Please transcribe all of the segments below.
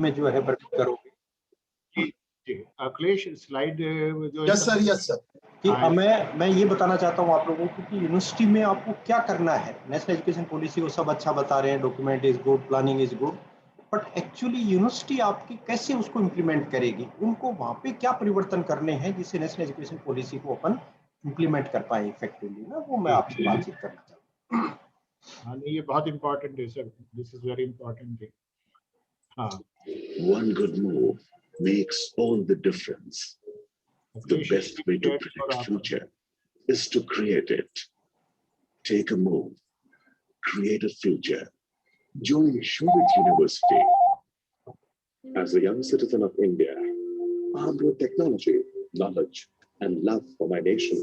में जो है वर्क करोगे। जी जी अखिलेश स्लाइड जो यस सर कि मैं ये बताना चाहता हूँ आप लोगों को कि यूनिवर्सिटी में आपको क्या करना है। नेशनल एजुकेशन पॉलिसी वो सब अच्छा बता रहे हैं, document is good, planning is good, but actually university आपकी कैसे उसको इम्प्लीमेंट करेगी, उनको वहाँ पे क्या परिवर्तन करने हैं जिससे नेशनल एजुकेशन पॉलिसी को अपन इम्प्लीमेंट कर पाए इफेक्टिवली ना, वो मैं आपसे बातचीत करना चाहता हूँ। हाँ ये बहुत इम्पोर्टेंट है sir, this is very important है। हाँ, one good move makes all the difference. The best way to predict future is to create it. Take a move, create a future. Join Shobit University. As a young citizen of India, armed with technology, knowledge, and love for my nation,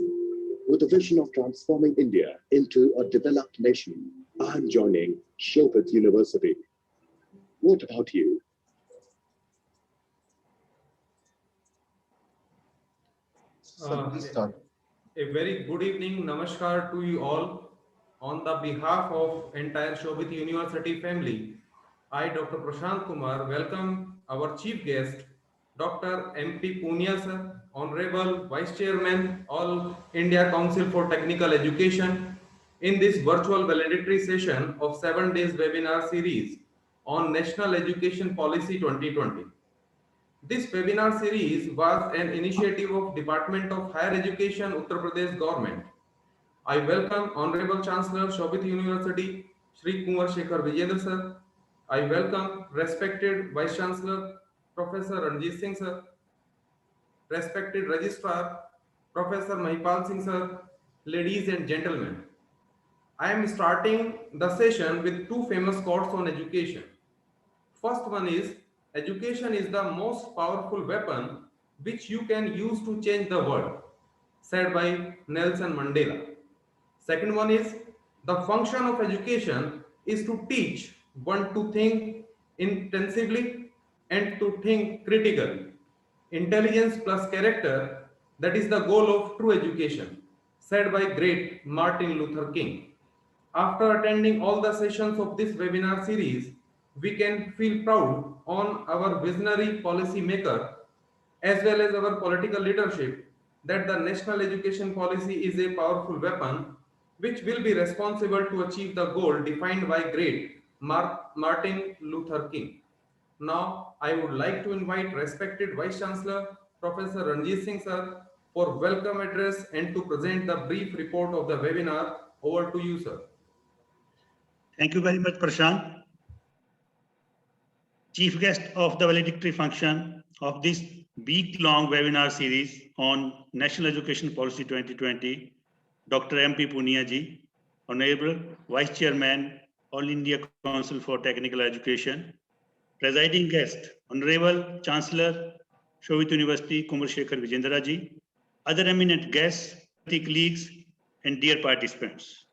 with a vision of transforming India into a developed nation, I'm joining Shobit University. What about you? A very good evening, namaskar to you all. On the behalf of entire Shobit University family, I, Dr. Prashant Kumar, welcome our chief guest, Dr. MP Punia sir, Honorable Vice Chairman, All India Council for Technical Education, in this virtual valedictory session of 7 days webinar series on National Education Policy 2020. This webinar series was an initiative of Department of Higher Education, Uttar Pradesh Government. I welcome Honorable Chancellor Shobit University, Shri Kumar Shekhar Vijayendra sir. I welcome respected Vice Chancellor Professor Ranjit Singh sir, respected Registrar Professor Mahipal Singh sir, ladies and gentlemen. I am starting the session with two famous quotes on education. First one is, education is the most powerful weapon which you can use to change the world, said by Nelson Mandela. Second one is, the function of education is to teach one to think intensively and to think critically. Intelligence plus character, that is the goal of true education, said by great Martin Luther King. After attending all the sessions of this webinar series, we can feel proud on our visionary policy maker as well as our political leadership that the national education policy is a powerful weapon which will be responsible to achieve the goal defined by great Martin Luther King. Now, I would like to invite respected Vice Chancellor Professor Ranjit Singh sir for welcome address and to present the brief report of the webinar. Over to you, sir. Thank you very much, Prashant. Chief guest of the valedictory function of this week-long webinar series on National Education Policy 2020, Dr. MP Punia ji, Honorable Vice Chairman, All India Council for Technical Education, Presiding guest, Honorable Chancellor, Shobit University, Kumar Shekhar Vijayendra ji, other eminent guests, colleagues, and dear participants.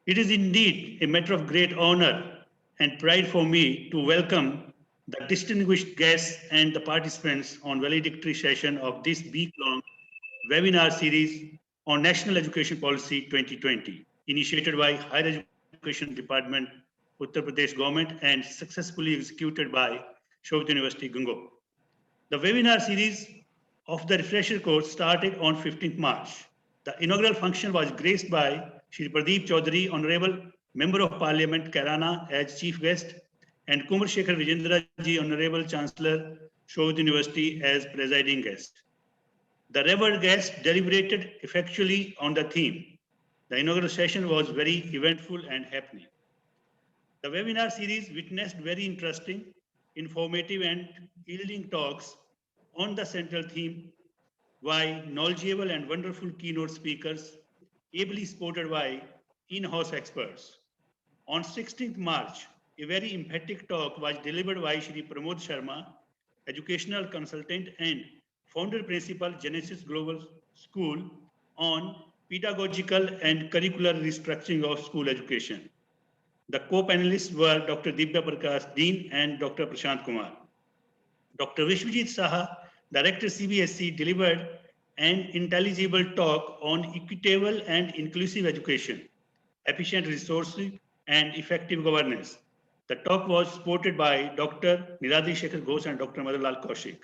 It is indeed a matter of great honor and pride for me to welcome the distinguished guests and the participants on valedictory session of this week-long webinar series on National Education Policy 2020, initiated by Higher Education Department, Uttar Pradesh Government, and successfully executed by Shobit University, Gungo. The webinar series of the refresher course started on 15th March. The inaugural function was graced by Shri Pradeep Chaudhary, Honorable Member of Parliament, Kairana, as chief guest, and Kumar Shekhar Vijayendra ji, Honorable Chancellor, Shobit University, as presiding guest. The revered guests deliberated effectually on the theme. The inaugural session was very eventful and happening. The webinar series witnessed very interesting, informative, and yielding talks on the central theme by knowledgeable and wonderful keynote speakers, ably supported by in-house experts. On 16th March, a very emphatic talk was delivered by Shri Pramod Sharma, educational consultant and founder principal, Genesis Global School, on pedagogical and curricular restructuring of school education. The co-panelists were Dr. Divya Prakash, Dean, and Dr. Prashant Kumar. Dr. Vishwajit Saha, Director CBSE, delivered an intelligible talk on equitable and inclusive education, efficient resourcing, and effective governance. The talk was supported by Dr. Niradi Shekhar Ghosh and Dr. Madanlal Kaushik.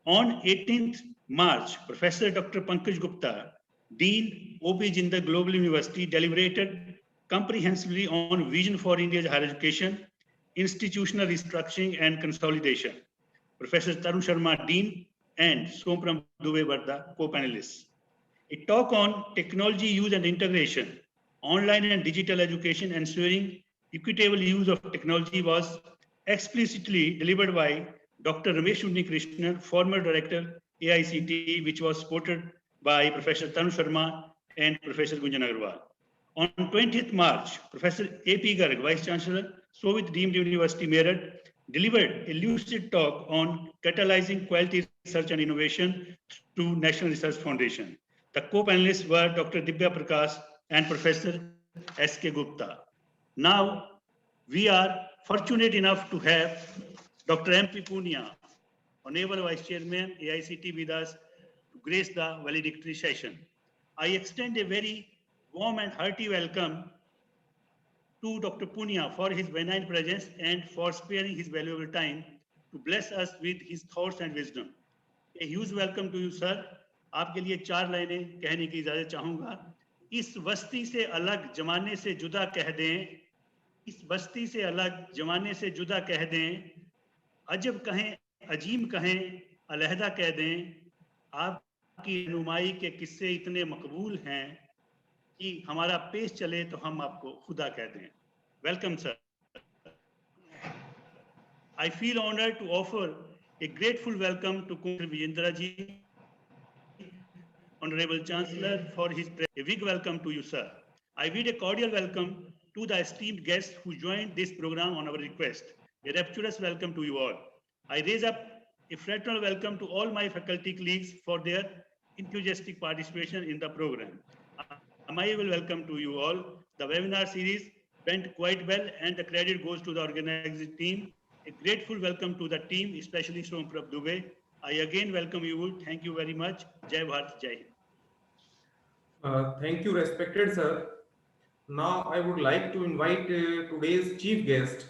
On 18th March, Professor Dr. Pankaj Gupta, Dean OP Jindal Global University, deliberated comprehensively on Vision for India's Higher Education, Institutional Restructuring and Consolidation. Professor Tarun Sharma, Dean, and Sompram Dubey were the co-panelists. A talk on technology use and integration, online and digital education, ensuring equitable use of technology was explicitly delivered by Dr. Ramesh Unnikrishnan, former director AICTE, which was supported by Professor Tarun Sharma and Professor Gunjan Agarwal. On 20th March, Professor A.P. Garg, Vice Chancellor, Soviet Deemed University Meerut, delivered a lucid talk on catalyzing quality research and innovation through National Research Foundation. The co-panelists were Dr. Dibya Prakash and Professor S.K. Gupta. Now, we are fortunate enough to have Dr. M.P. Punia, Honorable Vice Chairman, AICTE, with us to grace the valedictory session. I extend a very warm and hearty welcome to Dr. Punia for his benign presence and for sparing his valuable time to bless us with his thoughts and wisdom. A huge welcome to you, sir. आपके लिए 4 लाइनें कहने की इजाजत चाहूंगा. इस बस्ती से अलग जमाने से जुदा कह दें, इस बस्ती से अलग जमाने से जुदा कह दें, अजब कहें, अजीम कहें, अलहदा कह दें, आपकी रहनुमाई के किस्से इतने मकबूल हैं कि हमारा पेश चले तो हम आपको खुदा कह दें. Welcome, sir. I feel honored to offer a grateful welcome to Kumar Vijendra ji, Honorable Chancellor, for his presence. A big welcome to you, sir. I bid a cordial welcome to the esteemed guests who joined this program on our request. A rapturous welcome to you all. I raise up a fraternal welcome to all my faculty colleagues for their enthusiastic participation in the program. A will welcome to you all. The webinar series went quite well and the credit goes to the organizing team. A grateful welcome to the team, especially Somprab Dubey. I again welcome you. Thank you very much. Jai Bharat, Jai Hind. Thank you, respected sir. Now I would like to invite today's chief guest,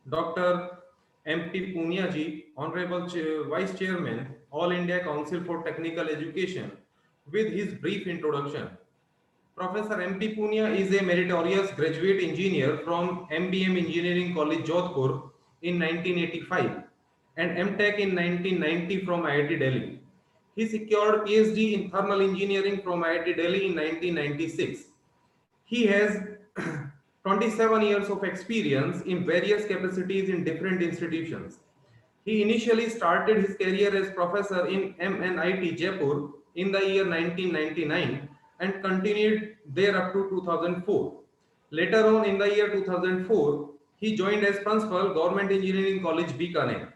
Dr. M.P. Punia ji, Honorable Vice Chairman, All India Council for Technical Education, with his brief introduction. Professor M.P. Punia is a meritorious graduate engineer from MBM Engineering College, Jodhpur in 1985 and MTech in 1990 from IIT Delhi. He secured PhD in thermal engineering from IIT Delhi in 1996. He has 27 years of experience in various capacities in different institutions. He initially started his career as professor in MNIT Jaipur in the year 1999 and continued there up to 2004. Later on in the year 2004, he joined as principal Government Engineering College, Bikaner.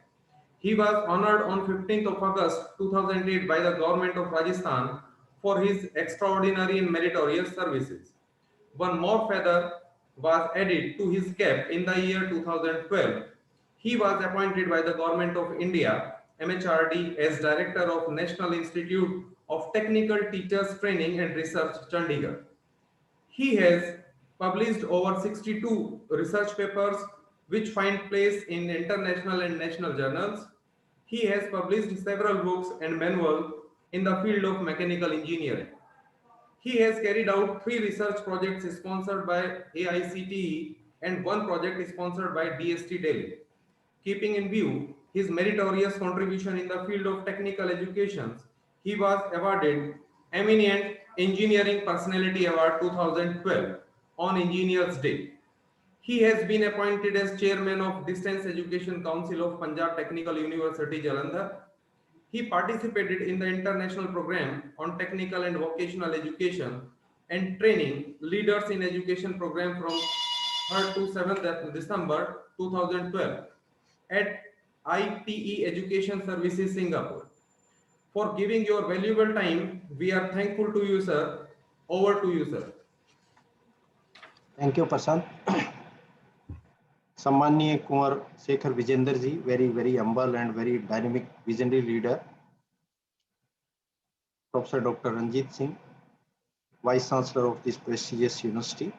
He was honored on 15th of August 2008 by the government of Rajasthan for his extraordinary and meritorious services. One more feather was added to his cap in the year 2012. He was appointed by the Government of India, MHRD, as Director of National Institute of Technical Teachers Training and Research, Chandigarh. He has published over 62 research papers which find place in international and national journals. He has published several books and manuals in the field of mechanical engineering. He has carried out 3 research projects sponsored by AICTE and 1 project sponsored by DST Delhi. Keeping in view his meritorious contribution in the field of technical education, he was awarded Eminent Engineering Personality Award 2012 on Engineers Day. He has been appointed as Chairman of Distance Education Council of Punjab Technical University, Jalandhar. He participated in the international program on technical and vocational education and training leaders in education program from 3rd to 7th December 2012 at ITE Education Services, Singapore. For giving your valuable time, we are thankful to you, sir. Over to you, sir. Thank you, Prashant. सम्माननीय कुंवर शेखर विजेंद्र जी, very humble and very dynamic visionary leader. Professor Dr. Ranjit Singh, Vice Chancellor of this prestigious university.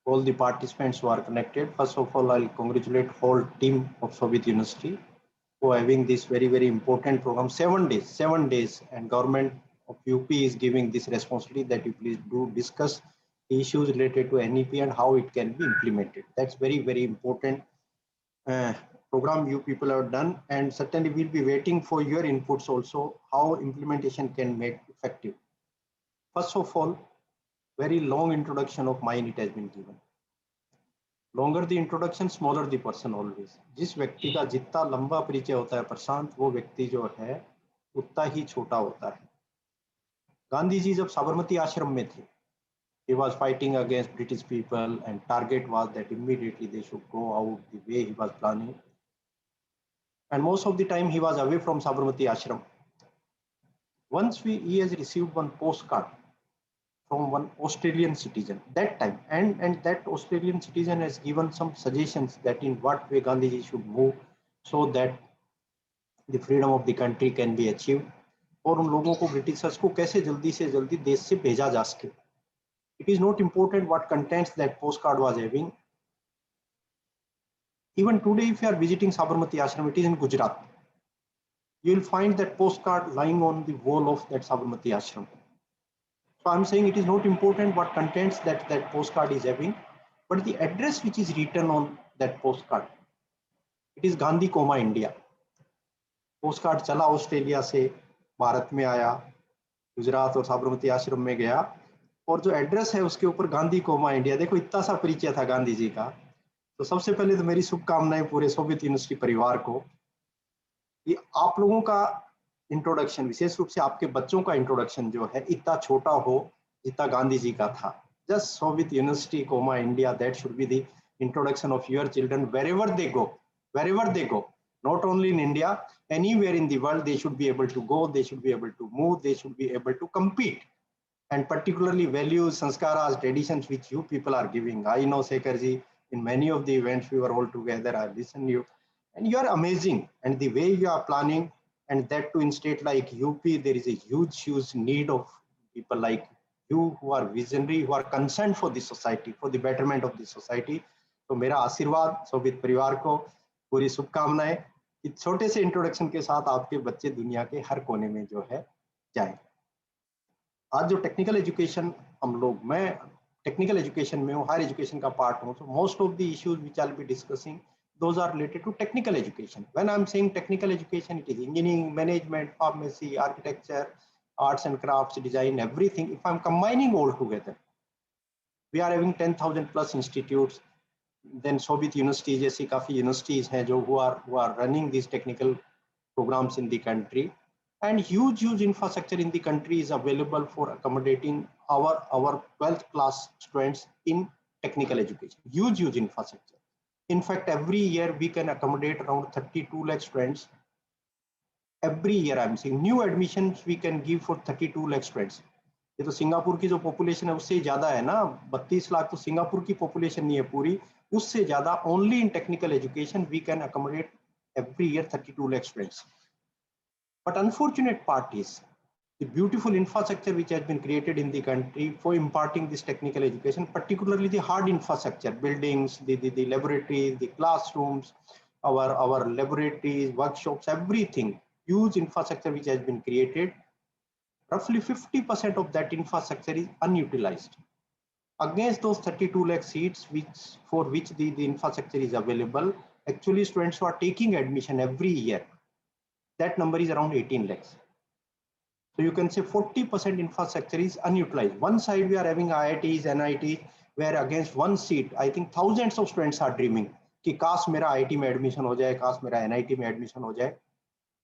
all the participants who are connected. First of all, I'll congratulate whole team of Shobhit University for having this very, very important program, 7 days, and government of UP is giving this responsibility that you please do discuss issues related to NEP and how it can be implemented. That's very, very important program you people have done, and certainly we'll be waiting for your inputs also, how implementation can make effective. First of all, very long introduction of mine it has been given. Longer the introduction, smaller the person always. जिस व्यक्ति का जितना लंबा परिचय होता है प्रशांत, वो व्यक्ति जो है उतना ही छोटा होता है. गांधी जी जब साबरमती आश्रम में थे, he was fighting against British people and target was that immediately they should go out the way he was planning. And most of the time he was away from Sabarmati Ashram. Once he has received one postcard from one Australian citizen that time, and that Australian citizen has given some suggestions that in what way Gandhiji should move so that the freedom of the country can be achieved, और उन लोगों को Britishers को कैसे जल्दी से जल्दी देश से भेजा जा सके. It is not important what contents that postcard was having. Even today, if you are visiting Sabarmati Ashram, it is in Gujarat, you will find that postcard lying on the wall of that Sabarmati Ashram. So I'm saying it is not important what contents that postcard is having, but the address which is written on that postcard. It is Gandhi, India. Postcard चला Australia से भारत में आया, गुजरात और साबरमती आश्रम में गया, और जो एड्रेस है उसके ऊपर गांधी, इंडिया. देखो इतना सा परिचय था गांधी जी का. तो सबसे पहले तो मेरी शुभकामनाएं पूरे शोभित यूनिवर्सिटी परिवार को कि आप लोगों का इंट्रोडक्शन, विशेष रूप से आपके बच्चों का इंट्रोडक्शन जो है इतना छोटा हो जितना गांधी जी का था. Just Shobhit university, India, that should be the introduction of your children wherever they go, not only in India, anywhere in the world. They should be able to go, they should be able to move, they should be able to compete, and particularly values, sanskaras, traditions which you people are giving. I know Sekharji, in many of the events we were all together, I listened to you, and you are amazing. And the way you are planning, and that too in state like UP, there is a huge need of people like you who are visionary, who are concerned for the society, for the betterment of the society. तो मेरा आशीर्वाद शोभित परिवार को, पूरी शुभकामनाएं कि छोटे से इंट्रोडक्शन के साथ आपके बच्चे दुनिया के हर कोने में जो है जाए. आज जो टेक्निकल एजुकेशन हम लोग, मैं टेक्निकल एजुकेशन में हूँ, हायर एजुकेशन का पार्ट हूँ, so most of the issues which I'll be discussing, those are related to technical education. When I'm saying technical education, it is engineering, management, pharmacy, architecture, arts and crafts, design, everything. If I'm combining all together, we are having 10,000 plus institutes. Then Shobhit University जैसी काफी universities हैं जो who are running these technical programs in the country. And huge infrastructure in the country is available for accommodating our 12th class students in technical education. Huge infrastructure. In fact, every year we can accommodate around 32 lakh students. Every year I'm saying new admissions we can give for 32 lakh students. ये तो Singapore की जो population है उससे ज्यादा है ना. 32 लाख तो सिंगापुर की पॉपुलेशन नहीं है पूरी, उससे ज्यादा. Only in technical education we can accommodate every year 32 lakh students. But unfortunate part is the beautiful infrastructure which has been created in the country for imparting this technical education, particularly the hard infrastructure, buildings, the laboratories, the classrooms, our laboratories, workshops, everything, huge infrastructure which has been created. Roughly 50% of that infrastructure is unutilized. Against those 32 lakh seats for which the infrastructure is available, actually students who are taking admission every year, that number is around 18 lakhs. So you can say 40% infrastructure is unutilized. One side we are having IITs, NITs, where against one seat, I think thousands of students are dreaming कि काश मेरा IIT में admission हो जाए, काश मेरा NIT में admission हो जाए.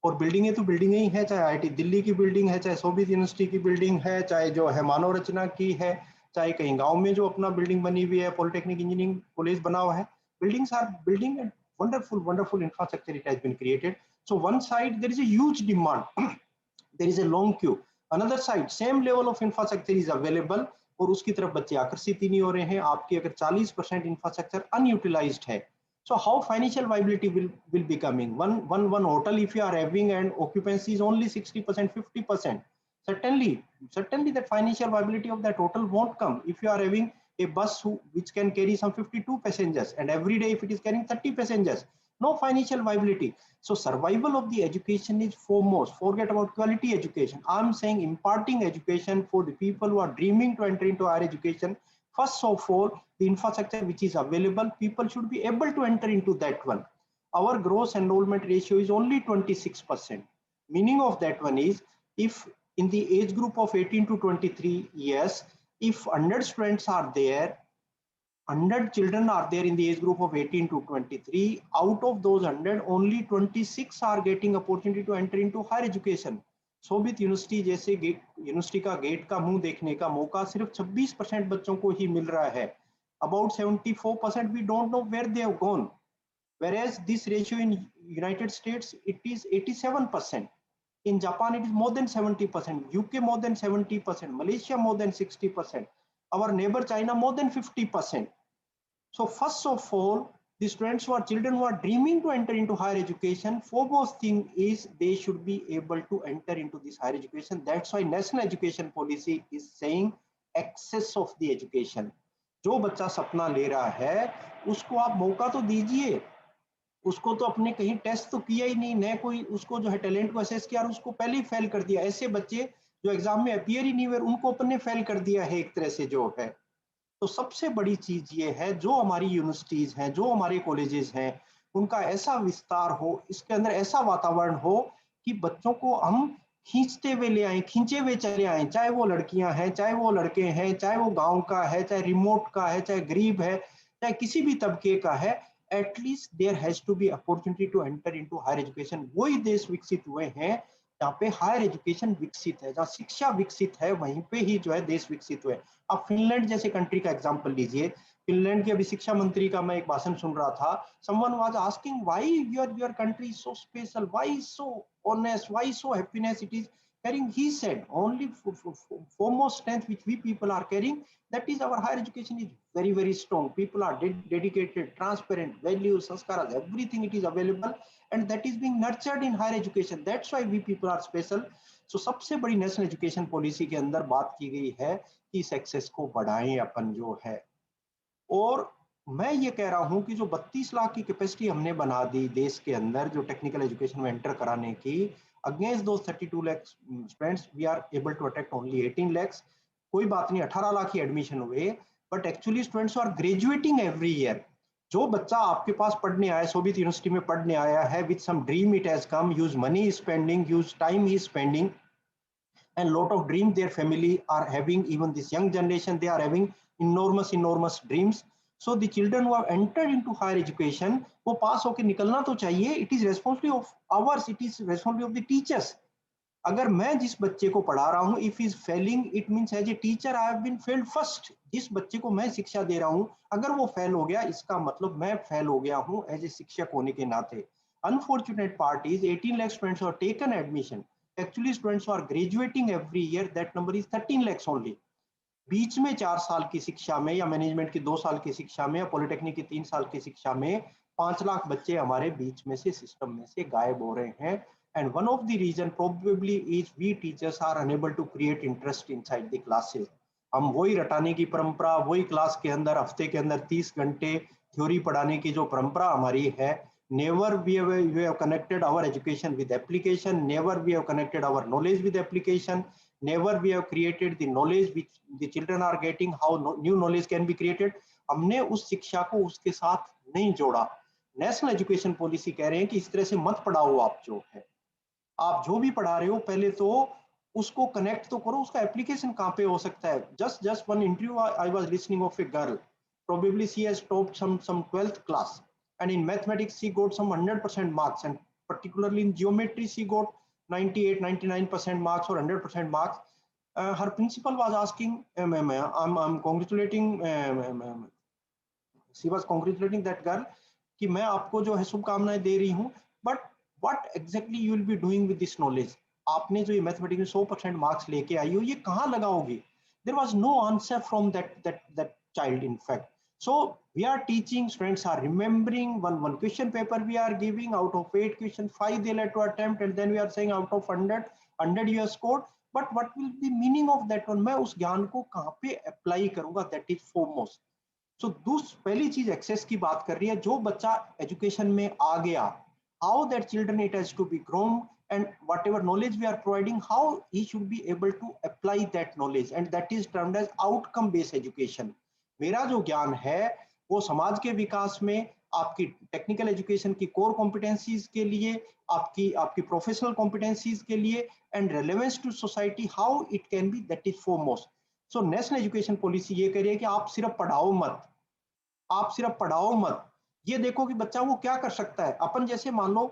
और बिल्डिंगें तो बिल्डिंगें ही है, चाहे IIT दिल्ली की बिल्डिंग है, चाहे शोभित यूनिवर्सिटी की बिल्डिंग है, चाहे जो है मानव रचना की है, चाहे कहीं गांव में जो अपना बिल्डिंग बनी हुई है, पॉलिटेक्निक इंजीनियरिंग कॉलेज बना हुआ है. Buildings are building and wonderful infrastructure it has been created. So one side there is a huge demand, there is a long queue. Another side same level of infrastructure is available और उसकी तरफ बच्चे आकर्षित ही नहीं हो रहे हैं. आपकी अगर 40% infrastructure unutilized है, so how financial viability will be coming? One hotel if you are having and occupancy is only 60%, 50%, certainly that financial viability of that hotel won't come. If you are having a bus which can carry some 52 passengers, and every day if it is carrying 30 passengers, no financial viability. So survival of the education is foremost. Forget about quality education. I'm saying imparting education for the people who are dreaming to enter into higher education. First of all, the infrastructure which is available, people should be able to enter into that one. Our gross enrollment ratio is only 26%. Meaning of that one is, if in the age group of 18 to 23 years, if 100 students are there, 100 children are there in the age group of 18 to 23, out of those 100, only 26 are getting opportunity to enter into higher education. Shobhit university जैसे university का gate का मुंह देखने का मौका सिर्फ 26% बच्चों को ही मिल रहा है. About 74% we don't know where they have gone. Whereas this ratio in United States, it is 87%. In Japan, it is more than 70%. UK more than 70%. Malaysia more than 60%. Our neighbor China more than 50%. So first of all, the students who are children who are dreaming to enter into higher education, foremost thing is they should be able to enter into this higher education. That's why National Education Policy is saying access of the education. जो बच्चा सपना ले रहा है, उसको आप मौका तो दीजिए. उसको तो अपने कहीं टेस्ट तो किया ही नहीं, न कोई उसको जो है टैलेंट को असेस किया और उसको पहले ही फेल कर दिया. ऐसे बच्चे जो एग्जाम में अपीयर ही नहीं हुए, उनको अपने फेल कर दिया है एक तरह से जो है. तो सबसे बड़ी चीज ये है, जो हमारी यूनिवर्सिटीज हैं, जो हमारे कॉलेजेस हैं, उनका ऐसा विस्तार हो, इसके अंदर ऐसा वातावरण हो कि बच्चों को हम खींचते हुए ले आए, खींचे हुए चले आए. चाहे वो लड़कियां हैं, चाहे वो लड़के हैं, चाहे वो गांव का है, चाहे रिमोट का है, चाहे गरीब है, चाहे किसी भी तबके का है, at least there has to be opportunity to enter into higher education. वही देश विकसित हुए हैं जहाँ पे हायर एजुकेशन विकसित है, जहाँ शिक्षा विकसित है, वहीं पे ही जो है देश विकसित हुए. अब फिनलैंड जैसे कंट्री का एग्जांपल लीजिए. फिनलैंड के अभी शिक्षा मंत्री का मैं एक भाषण सुन रहा था. Someone was asking why your country is so special, why so honest, why so happiness it is carrying. He said only foremost strength which we people are carrying, that is our higher education is very, very strong. People are dedicated, transparent, values, sanskaras, everything it is available, and that is being nurtured in higher education. That's why we people are special. So सबसे बड़ी national education policy के अंदर बात की गई है कि इस एक्सेस को बढ़ाएं अपन जो है. और मैं ये कह रहा हूं कि जो 32 लाख की कैपेसिटी हमने बना दी देश के अंदर जो टेक्निकल एजुकेशन में एंटर कराने की, अगेंस्ट दो 32 lakh students we are able to attract only 18 lakhs. कोई बात नहीं, 18 लाख ही एडमिशन हुए, but actually students are graduating every year. जो बच्चा आपके पास पढ़ने आया, शोभित यूनिवर्सिटी में पढ़ने आया है, with some dream it has come, huge money spending, huge time ही spending, and lot of dreams their family are having. Even this young generation, they are having enormous dreams. So the children who have entered into higher education, वो पास होके निकलना तो चाहिए. It is responsibility of ours, it is responsibility of the teachers. अगर मैं जिस बच्चे को पढ़ा रहा हूँ, if he is failing, it means as a teacher I have been failed first. जिस बच्चे को मैं शिक्षा दे रहा हूँ, अगर वो फेल हो गया, इसका मतलब मैं फेल हो गया हूँ एज ए शिक्षक होने के नाते. Unfortunate part is 18 lakh students have taken admission. Actually students who are graduating every year, that number is 13 lakhs only. बीच में 4 साल की शिक्षा में या मैनेजमेंट की 2 साल की शिक्षा में या पॉलिटेक्निक की 3 साल की शिक्षा में 5 लाख बच्चे हमारे बीच में से सिस्टम में से गायब हो रहे हैं. And one of the reason probably is we teachers are unable to create interest inside the classes. हम वही रटाने की परंपरा, वही क्लास के अंदर हफ्ते के अंदर 30 घंटे थ्योरी पढ़ाने की जो परंपरा हमारी है, never we have connected our education with application, never we have connected our knowledge with application, never we have created the knowledge which the children are getting, how new knowledge can be created. हमने उस शिक्षा को उसके साथ नहीं जोड़ा. National education policy कह रहे हैं कि इस तरह से मत पढ़ाओ. आप जो है, आप जो भी पढ़ा रहे हो, पहले तो उसको कनेक्ट तो करो, उसका एप्लीकेशन कहाँ पे हो सकता है. just one interview I was listening of a girl, probably she has topped some 12th class, and in mathematics she got some 100% marks, and particularly in geometry she got 98-99% marks or 100% marks. Her principal was asking, I'm congratulating, she was congratulating that girl कि मैं आपको जो है शुभकामनाएं दे रही हूँ, but what exactly you will be doing with this knowledge? आपने जो ये मैथमेटिक्स में 100% मार्क्स लेके आई हो, ये कहाँ लगाओगे? There was no answer from that child, in fact. So we are teaching, students are remembering one question paper we are giving, out of 8 questions 5 they let to attempt, and then we are saying out of 100 you have scored. But what will be meaning of that one, मैं उस ज्ञान को कहाँ पे apply करूंगा, that is foremost. सो पहली चीज access की बात कर रही है. जो बच्चा एजुकेशन में आ गया, how that children it has to be grown, and whatever knowledge we are providing, how he should be able to apply that knowledge, and that is termed as outcome based education. मेरा जो ज्ञान है वो समाज के विकास में, आपकी टेक्निकल एजुकेशन की कोर कॉम्पिटेंसीज के लिए, आपकी आपकी प्रोफेशनल कॉम्पिटेंसीज के लिए, and relevance to society, how it can be, that is foremost. So national education policy ये कह रही है कि आप सिर्फ पढ़ाओ मत, आप सिर्फ पढ़ाओ मत, ये देखो कि बच्चा वो क्या कर सकता है. अपन जैसे मान लो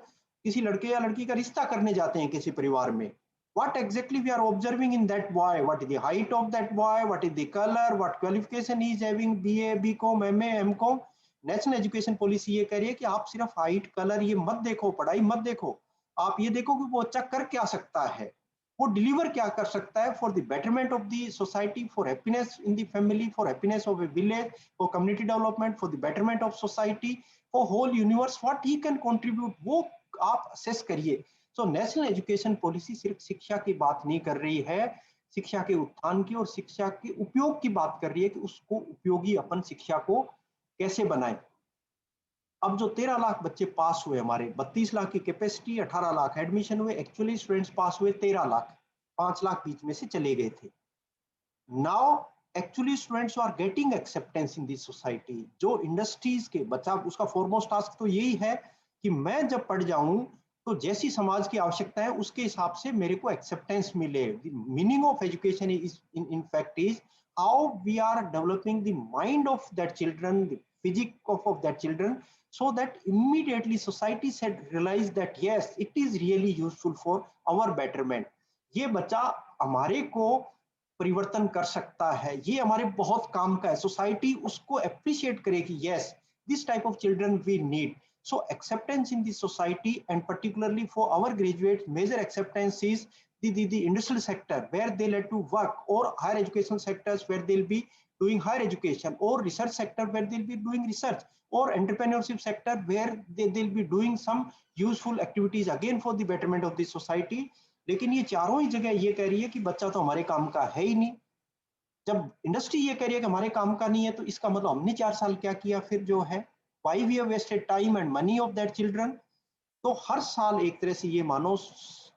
किसी लड़के या लड़की का रिश्ता करने जाते हैं किसी परिवार में, what exactly we are observing in that boy, what is the height of that boy, what is the color, what qualification he is having, BA, BCom, MA, MCom. National education policy ये कह रही है कि आप सिर्फ height, colour ये मत देखो, पढ़ाई मत देखो, आप ये देखो कि वो बच्चा कर क्या सकता है, वो डिलीवर क्या कर सकता है for the betterment of the society, for happiness in the family, for happiness of a village, for community development, for the betterment of society, for whole universe, what he can contribute, वो आप assess करिए. सो national education policy सिर्फ शिक्षा की बात नहीं कर रही है, शिक्षा के उत्थान की और शिक्षा के उपयोग की बात कर रही है कि उसको उपयोगी अपन शिक्षा को कैसे बनाएं. अब जो 13 लाख बच्चे पास हुए, हमारे 32 लाख की कैपेसिटी, 18 लाख एडमिशन हुए, एक्चुअली स्टूडेंट्स पास हुए 13 लाख, 5 लाख बीच में से चले गए थे. Now actually students are getting acceptance in this society. जो इंडस्ट्रीज के बच्चा, उसका फॉरमोस्ट टास्क तो यही है कि मैं जब पढ़ जाऊं तो जैसी समाज की आवश्यकता है उसके हिसाब से मेरे को एक्सेप्टेंस मिले. The meaning of education is in fact is how we are developing the mind of that children, the physique of that children, so that immediately society said realize that yes, it is really useful for our betterment. ये बच्चा हमारे को परिवर्तन कर सकता है, ये हमारे बहुत काम का है, सोसाइटी उसको अप्रिशिएट करे कि yes, this type of children we need. So acceptance in the society, and particularly for our graduates, major acceptance is the industrial sector where they'll have to work, or higher education sectors where they'll be doing higher education, or research sector where they'll be doing research, or entrepreneurship sector where they'll be doing some useful activities again for the betterment of the society. लेकिन ये चारों ही जगह ये कह रही है कि बच्चा तो हमारे काम का है ही नहीं. जब इंडस्ट्री ये कह रही है कि हमारे काम का नहीं है, तो इसका मतलब हमने 4 साल क्या किया फिर जो है, why we have wasted time and money of that children. तो हर साल एक तरह से ये मानो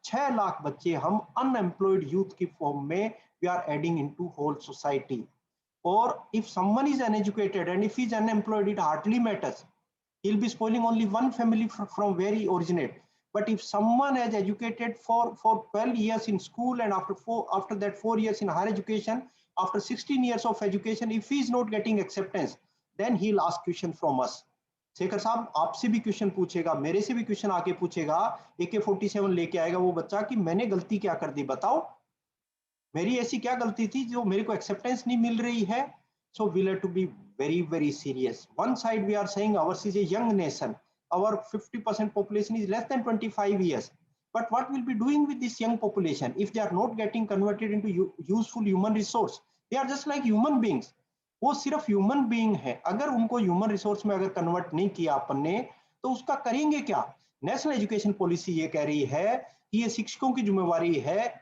6 लाख बच्चे हम अनएम्प्लॉयड यूथ की फॉर्म में we are adding into whole society. Or if someone is uneducated and if he is unemployed, it hardly matters. He'll be spoiling only one family from where he originates. But if someone has educated for 12 years in school, and after that 4 years in higher education, after 16 years of education, if he is not getting acceptance, then he'll ask question from us. Shekhar साहब आपसे भी question पूछेगा, मेरे से भी question आके पूछेगा, AK-47 लेके आएगा वो बच्चा कि मैंने गलती क्या कर दी, बताओ मेरी ऐसी क्या गलती थी जो मेरे को एक्सेप्टेंस नहीं मिल रही है. So we'll have to be very very serious. One side we are saying ours is a young nation, our 50% population is less than 25 years, but what will be doing with this young population if they are not getting converted into useful human resource? They are just like human beings. वो सिर्फ human being है, अगर उनको human resource में अगर convert नहीं किया अपन ने तो उसका करेंगे क्या. नेशनल एजुकेशन पॉलिसी ये कह रही है कि ये शिक्षकों की जिम्मेवारी है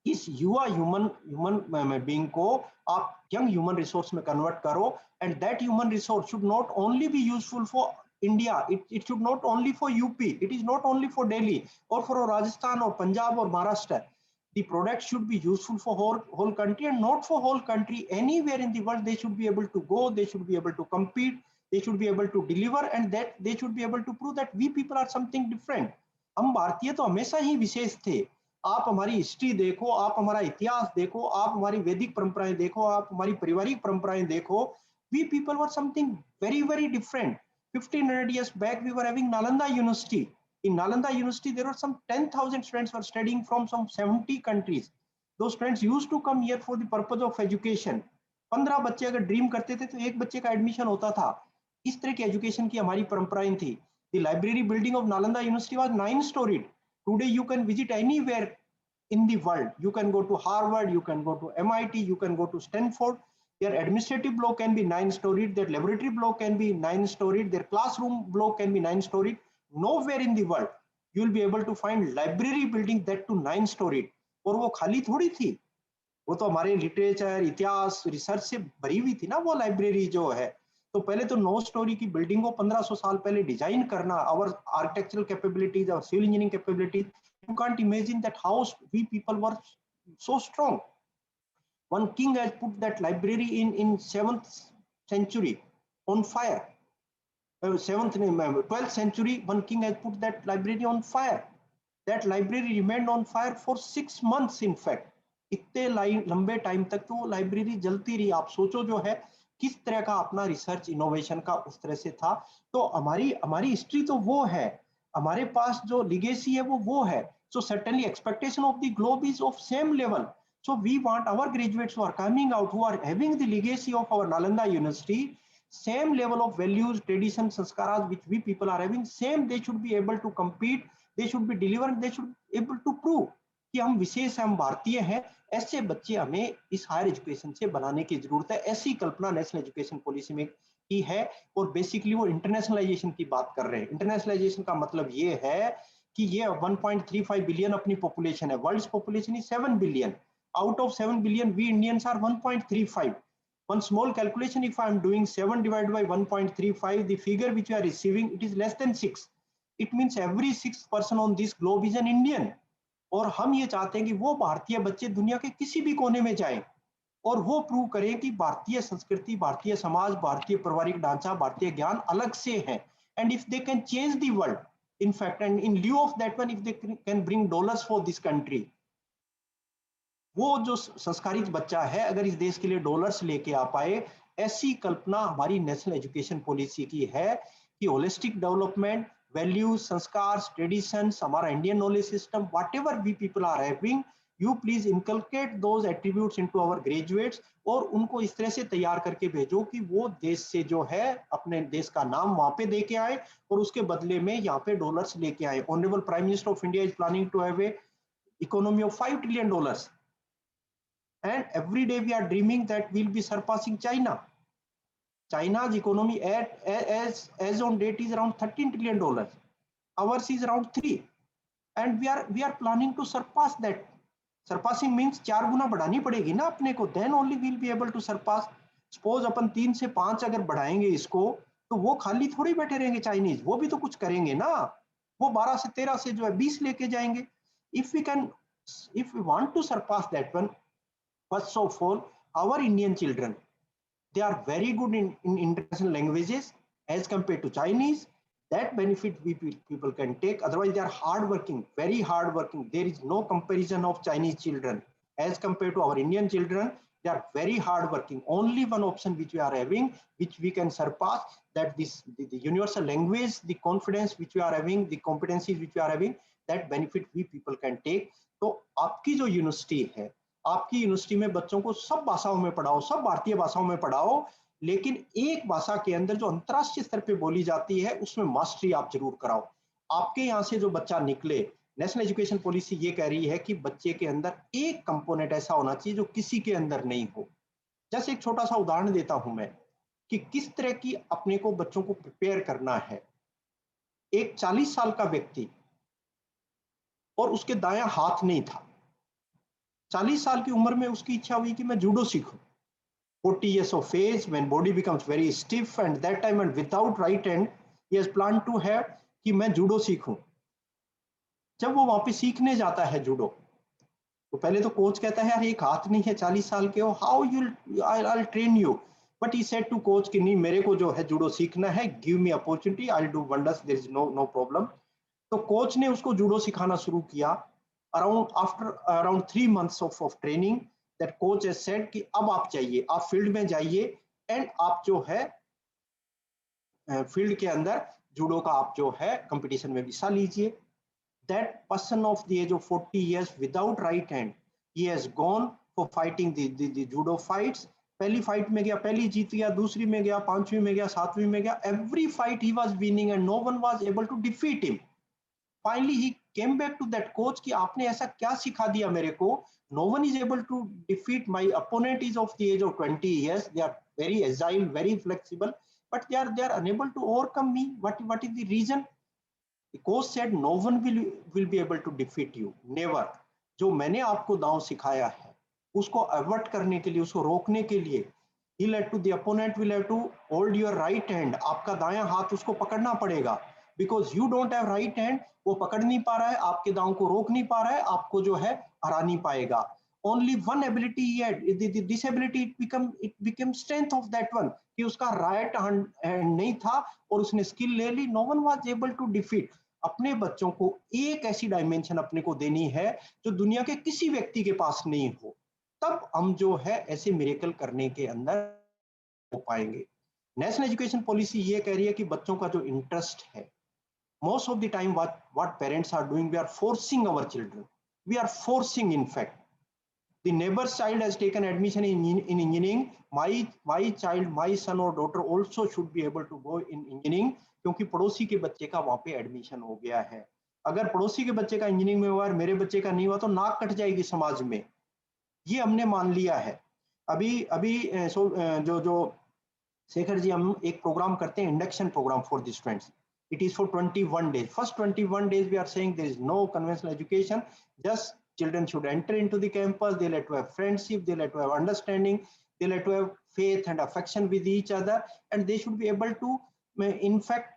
इस युवा ह्यूमन बीइंग को आप यंग ह्यूमन रिसोर्स में कन्वर्ट करो, and that human resource should not only be useful for India, it should not only for UP, it is not only for Delhi और फॉर राजस्थान और पंजाब और Maharashtra. The product should be useful for whole country, and not for whole country, anywhere in the world they should be able to go, they should be able to compete, they should be able to deliver, and that they should be able to prove that we people are something different. हम भारतीय तो हमेशा ही विशेष थे. आप हमारी history देखो, आप हमारा इतिहास देखो, आप हमारी वैदिक परंपराएं देखो, आप हमारी पारिवारिक परंपराएं देखो. We people were something very very different. 1500 years back we were having Nalanda University. In Nalanda University, there were some 10,000 students were studying from some 70 countries. Those students used to come here for the purpose of education. 15 बच्चे अगर dream करते थे तो एक बच्चे का admission होता था. इस तरह की एजुकेशन की हमारी परंपराएं थी. The library building of Nalanda University was 9-storied. Today you can visit anywhere in the world. You can go to Harvard, you can go to MIT, you can go to Stanford. Their administrative block can be 9-storied. Their laboratory block can be 9-storied. Their classroom block can be 9-storied. Nowhere in the world you will be able to find library building that to 9-storied. और वो खाली थोड़ी थी, वो तो हमारे literature, इतिहास, research से भरी हुई थी ना वो लाइब्रेरी जो है। तो पहले तो 9 स्टोरी की बिल्डिंग को 1500 साल पहले डिजाइन करना, आवर आर्किटेक्चरल कैपेबिलिटीज और civil engineering capabilities, you can't imagine that how we people were so strong. One king has put that library in 7th century on fire. 12th century, one king has put that library on fire. That library remained on fire for 6 months in fact. इतने लंबे time तक तो वो library जलती रही. आप सोचो जो है किस तरह का अपना रिसर्च इनोवेशन का उस तरह से था. तो हमारी हिस्ट्री तो वो है, हमारे पास जो लिगेसी है वो है. So certainly expectation of the globe is of same level. So we want our graduates who are coming out, who are having the legacy of our Nalanda University, same level of values, traditions, sanskaras which we people are having, same they should be able to compete, they should be delivered, they should be able to prove कि हम विशेष, हम भारतीय हैं. ऐसे बच्चे हमें इस higher education से बनाने की जरूरत है. ऐसी कल्पना नेशनल एजुकेशन पॉलिसी में की है. और बेसिकली वो इंटरनेशनलाइजेशन की बात कर रहे हैं. इंटरनेशनलाइजेशन का मतलब ये है कि ये 1.35 बिलियन अपनी पॉपुलेशन है. World population is 7 billion. Out of 7 billion, we Indians are 1.35. One small calculation, if I am doing 7 divided by 1.35, the figure which we are receiving, it is less than 6. It means every 6th person on this globe is an Indian. और हम ये चाहते हैं कि वो भारतीय बच्चे दुनिया के किसी भी कोने में जाएं और वो प्रूव करें कि भारतीय संस्कृति, भारतीय समाज, भारतीय पारिवारिक ढांचा, भारतीय ज्ञान अलग से है. And if they can change the world, in fact, and in lieu of that one, if they can bring dollars for this country, वो जो संस्कारित बच्चा है अगर इस देश के लिए डॉलर्स लेके आ पाए, ऐसी कल्पना हमारी नेशनल एजुकेशन पॉलिसी की है कि होलिस्टिक डेवलपमेंट, वैल्यूज, संस्कार, ट्रेडिशंस, हमारा Indian knowledge system, whatever we people are having, you please inculcate those attributes into our graduates और उनको इस तरह से तैयार करके भेजो कि वो देश से जो है अपने देश का नाम वहां पे दे के आए और उसके बदले में यहाँ पे डॉलर्स लेके आए. Honourable prime minister of India is planning to have a economy of $5 trillion. And every day we are dreaming that we'll be surpassing China. China's economy as on date is around $13 trillion. Ours is around 3. And we are planning to surpass that. Surpassing means 4 गुना बढ़ानी पड़ेगी ना अपने को. Then only we'll be able to surpass. Suppose अपन 3 से 5 अगर बढ़ाएंगे इसको, तो वो खाली थोड़ी बैठे रहेंगे चाइनीज, वो भी तो कुछ करेंगे ना. वो 12 से 13 से जो है 20 लेके जाएंगे. If we want to surpass that one, first of all, our Indian children, they are very good in international languages as compared to Chinese. That benefit we people can take. Otherwise, they are hardworking, very hardworking. There is no comparison of Chinese children as compared to our Indian children. They are very hardworking. Only one option which we are having, which we can surpass, that the universal language, the confidence which we are having, the competencies which we are having, that benefit we people can take. तो आपकी जो university है, आपकी university में बच्चों को सब भाषाओं में पढ़ाओ, सब भारतीय भाषाओं में पढ़ाओ, लेकिन एक भाषा के अंदर जो अंतरराष्ट्रीय स्तर पे बोली जाती है उसमें मास्टरी आप जरूर कराओ. आपके यहाँ से जो बच्चा निकले, नेशनल एजुकेशन पॉलिसी ये कह रही है कि बच्चे के अंदर एक कंपोनेंट ऐसा होना चाहिए जो किसी के अंदर नहीं हो. जैसे एक छोटा सा उदाहरण देता हूं मैं कि किस तरह की अपने को बच्चों को प्रिपेयर करना है. एक 40 साल का व्यक्ति और उसके दायां हाथ नहीं था, 40 साल की उम्र में उसकी इच्छा हुई कि मैं जूडो सीखूं. 40 years of age, when body becomes very stiff, and that time and without right hand, he has planned to have कि मैं जूडो सीखूं. जब वो वहां पे सीखने जाता है जूडो, तो पहले तो कोच कहता है यार एक हाथ नहीं है, 40 साल के हो, how I'll train you. But he said to coach कि नहीं, मेरे को जो है जूडो सीखना है, give me opportunity, I'll do wonders, there is no problem. तो कोच ने उसको जूडो सिखाना शुरू किया. After around 3 months of training, that coach has said कि अब आप जाइए, आप फील्ड में जाइए एंड आप जो है फील्ड के अंदर जूडो का आप जो है कंपटीशन में हिस्सा लीजिए. That person of the age of 40 years without right hand, he has gone for fighting the judo fights. पहली फाइट में गया, पहली जीत गया, दूसरी में गया, 5वीं में गया, 7वीं में गया. Every fight he was winning and no one was able to defeat him. Finally he came back to that coach कि आपने ऐसा क्या सिखा दिया मेरे को. No one is able to defeat my opponent is of the age of 20 years. They are very agile, very flexible, but they are unable to overcome me. What is the reason? The coach said no one will be able to defeat you. Never. जो मैंने आपको दांव सिखाया है उसको avoid करने के लिए, उसको रोकने के लिए, he'll have to, the opponent will have to hold your right hand, आपका दायां हाथ उसको पकड़ना पड़ेगा, because you don't have right hand, वो पकड़ नहीं पा रहा है, आपके दांव को रोक नहीं पा रहा है, आपको जो है हरा नहीं पाएगा. Only one ability he had, the disability it became strength of that one, कि उसका right hand नहीं था और उसने skill ले ली. No one was able to defeat. अपने बच्चों को एक ऐसी डायमेंशन अपने को देनी है जो दुनिया के किसी व्यक्ति के पास नहीं हो, तब हम जो है ऐसे मिरेकल करने के अंदर हो पाएंगे. नेशनल एजुकेशन पॉलिसी ये कह रही है कि बच्चों का जो इंटरेस्ट है, most of the time what parents are doing, we are forcing our children, we are forcing. In fact, the neighbor's child has taken admission in engineering, my child, my son or daughter also should be able to go in engineering, क्योंकि पड़ोसी के बच्चे का वहां पे admission हो गया है. अगर पड़ोसी के बच्चे का इंजीनियरिंग में हुआ और मेरे बच्चे का नहीं हुआ तो नाक कट जाएगी समाज में. ये हमने मान लिया है. अभी जो शेखर जी, हम एक प्रोग्राम करते हैं, induction programme for the students. It is for 21 days. First 21 days we are saying there is no conventional education, just children should enter into the campus, they'll have to have friendship, they'll have to have understanding, they'll have to have faith and affection with each other, and they should be able to in fact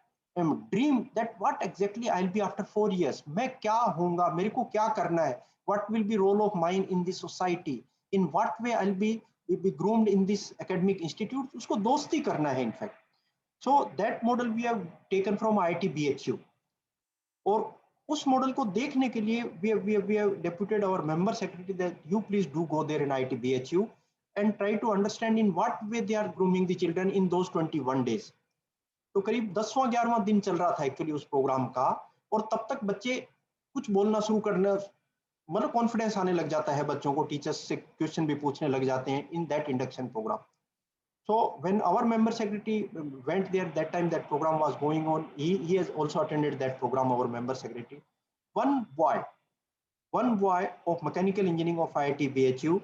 dream that what exactly I'll be after 4 years, मैं क्या होऊंगा, मेरे को क्या करना है, what will be role of mine in the society, in what way I'll be groomed in this academic institute, उसको दोस्ती करना है. In fact, so that model we have taken from IIT BHU, और उस मॉडल को देखने के लिए we have deputed our member secretary that you please do go there in IIT BHU and try to understand in what way they are grooming the children in those 21 days. तो करीब 10वां 11वां दिन चल रहा था एक्चुअली उस programme का, और तब तक बच्चे कुछ बोलना शुरू करना, मतलब कॉन्फिडेंस आने लग जाता है बच्चों को, टीचर्स से क्वेश्चन भी पूछने लग जाते हैं in that induction programme. So when our member secretary went there, that time that program was going on, he has also attended that program, our member secretary. One boy of mechanical engineering of IIT BHU,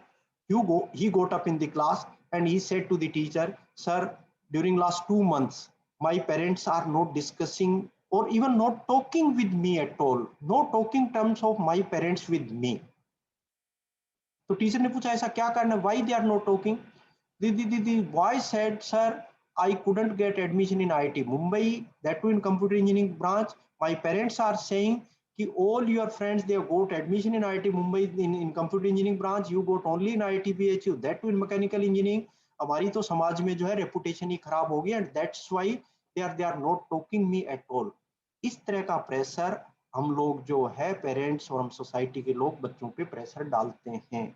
he got up in the class and he said to the teacher, sir, during last 2 months, my parents are not discussing or even not talking with me at all, no talking terms of my parents with me. तो teacher ने पूछा ऐसा क्या कारण है, why they are not talking? The boy said, sir, I couldn't get admission in IIT Mumbai, that too in computer engineering branch. My parents are saying कि all your friends, they have got admission in IIT Mumbai in computer engineering branch, you got only in IIT BHU, that too in mechanical engineering. हमारी तो समाज में जो है reputation ही खराब हो गई, and that's why they are not talking me at all. इस तरह का प्रेशर हम लोग जो है पेरेंट्स और हम सोसाइटी के लोग बच्चों पे प्रेशर डालते हैं.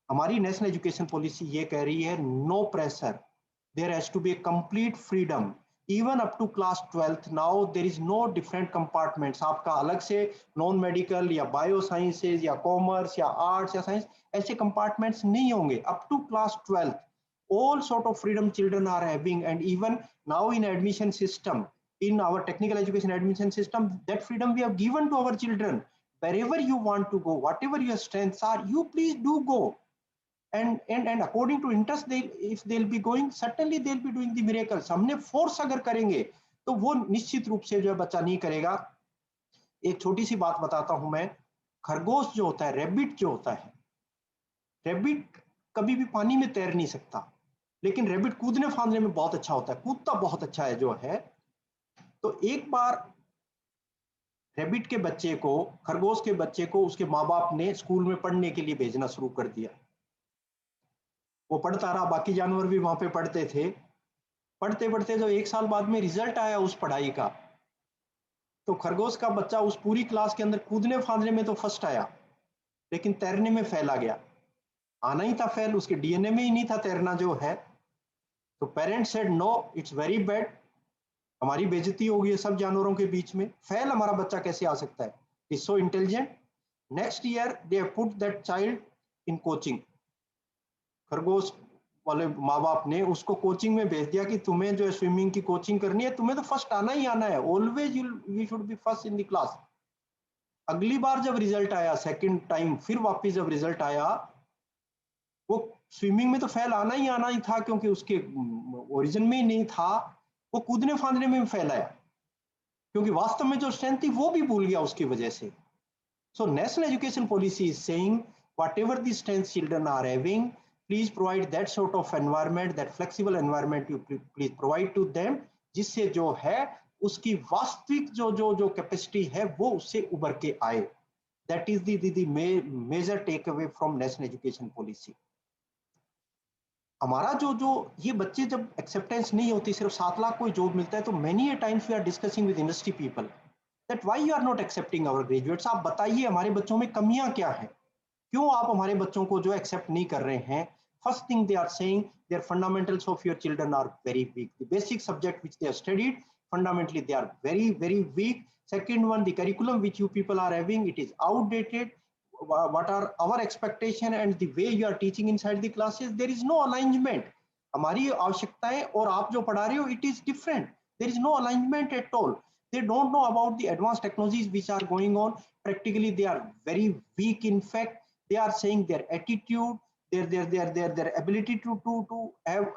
हमारी नेशनल एजुकेशन पॉलिसी ये कह रही है, no pressure, there has to be complete freedom even up to class 12th. Now there is no different compartments, आपका अलग से नॉन मेडिकल या बायो साइंसेज या कॉमर्स या आर्ट्स या साइंस, ऐसे कंपार्टमेंट्स नहीं होंगे. Up to class 12th all sort of freedom children are having, and even now in admission system, in our technical education admission system, that freedom we have given to our children. Wherever you want to go, whatever your strengths are, you please do go. And according to interest, if they'll be going, certainly they'll be doing the miracles. हमने force अगर करेंगे तो वो निश्चित रूप से जो है बच्चा नहीं करेगा. एक छोटी सी बात बताता हूं मैं, खरगोश जो होता है, रैबिट जो होता है, रैबिट कभी भी पानी में तैर नहीं सकता, लेकिन रैबिट कूदने फांदने में बहुत अच्छा होता है, कूदता बहुत अच्छा है जो है. तो एक बार रैबिट के बच्चे को, खरगोश के बच्चे को उसके माँ बाप ने स्कूल में पढ़ने के लिए भेजना शुरू कर दिया. वो पढ़ता रहा, बाकी जानवर भी वहां पे पढ़ते थे. पढ़ते पढ़ते जब 1 साल बाद में रिजल्ट आया उस पढ़ाई का, तो खरगोश का बच्चा उस पूरी क्लास के अंदर कूदने फांदने में तो फर्स्ट आया, लेकिन तैरने में फेल आ गया. आना ही था फेल, उसके डीएनए में ही नहीं था तैरना जो है. तो parents said no, it's very bad, हमारी बेइज्जती होगी है सब जानवरों के बीच में, फेल हमारा बच्चा कैसे आ सकता है, is so intelligent. Next year they have put that child in coaching. खरगोश वाले माँ बाप ने उसको कोचिंग में भेज दिया कि तुम्हें जो है स्विमिंग की कोचिंग करनी है, तुम्हें तो फर्स्ट आना ही आना है, always you should be first in the class. अगली बार जब रिजल्ट आया, सेकंड टाइम फिर वापस जब रिजल्ट आया, वो स्विमिंग में तो फेल आना ही था क्योंकि उसके ओरिजिन में ही नहीं था. वो कूदने फांदने में फेल आया क्योंकि वास्तव में जो स्ट्रेंथ थी वो भी भूल गया उसकी वजह से. So national education policy is saying whatever the strengths children are having, please provide that sort of environment, that flexible environment you please provide to them, जिससे जो है उसकी वास्तविक जो कैपेसिटी है वो उससे उभर के आए. That is the major takeaway from national education policy. हमारा जो ये बच्चे जब एक्सेप्टेंस नहीं होती, सिर्फ 7 लाख कोई जॉब मिलता है, तो many a times we are discussing with industry people that why you are not accepting our graduates. आप बताइए हमारे बच्चों में कमियां क्या हैं, क्यों आप हमारे बच्चों को जो एक्सेप्ट नहीं कर रहे हैं. First thing they are saying, their fundamentals of your children are very weak. The basic subject which they have studied, fundamentally they are very, very weak. Second one, the curriculum which you people are having, it is outdated. What are our expectation and the way you are teaching inside the classes, there is no alignment. हमारी आवश्यकताएं और आप जो पढ़ा रहे हो, it is different. There is no alignment at all. They don't know about the advanced technologies which are going on. Practically, they are very weak. In fact, they are saying their attitude, their ability to have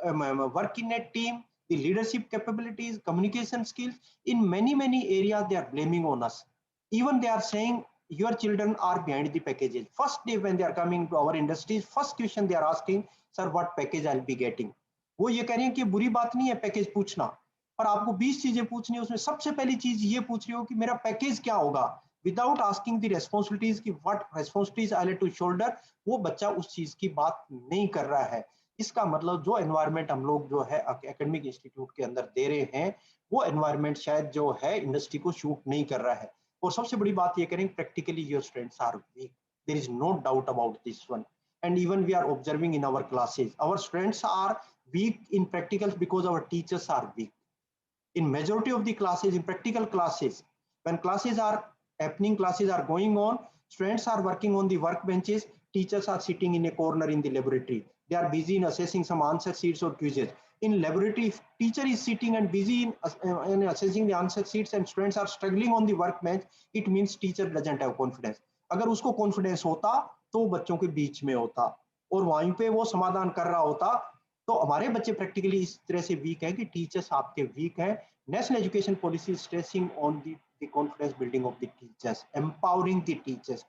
work in a team, the leadership capabilities, communication skills, in many areas they are blaming on us. Even they are saying your children are behind the packages. First day when they are coming to our industries, first question they are asking, sir, what package I'll be getting. वो ये कह रहे हैं कि बुरी बात नहीं है पैकेज पूछना, पर आपको 20 चीजें पूछनी है, उसमें सबसे पहली चीज ये पूछ रही हो कि मेरा पैकेज क्या होगा, विदाउट आस्किंग द रेस्पॉन्सिबिलिटीज की what responsibilities I have to shoulder. वो बच्चा उस चीज की बात नहीं कर रहा है. इसका मतलब जो एनवायरनमेंट हम लोग जो है एकेडमिक इंस्टीट्यूट के अंदर दे रहे हैं, वो एनवायरनमेंट शायद जो है इंडस्ट्री को शूट नहीं कर रहा है. और सबसे बड़ी बात ये करें, practically your students are weak, there is no doubt about this one. And even we are observing in our classes, our students are weak in practicals because our teachers are weak. In majority of the classes, in practical classes, when classes are happening, classes are going on, students are working on the workbenches, teachers are sitting in a corner in the laboratory. They are busy in assessing some answer sheets or quizzes. In laboratory, if teacher is sitting and busy in assessing the answer sheets and students are struggling on the workbench, it means teacher doesn't have confidence. अगर उसको confidence होता तो बच्चों के बीच में होता और वहीं पे वो समाधान कर रहा होता. तो हमारे बच्चे प्रैक्टिकली इस तरह से वीक हैं कि टीचर्स आपके वीक हैं. National education policy stressing on the confidence building of the teachers, empowering the teachers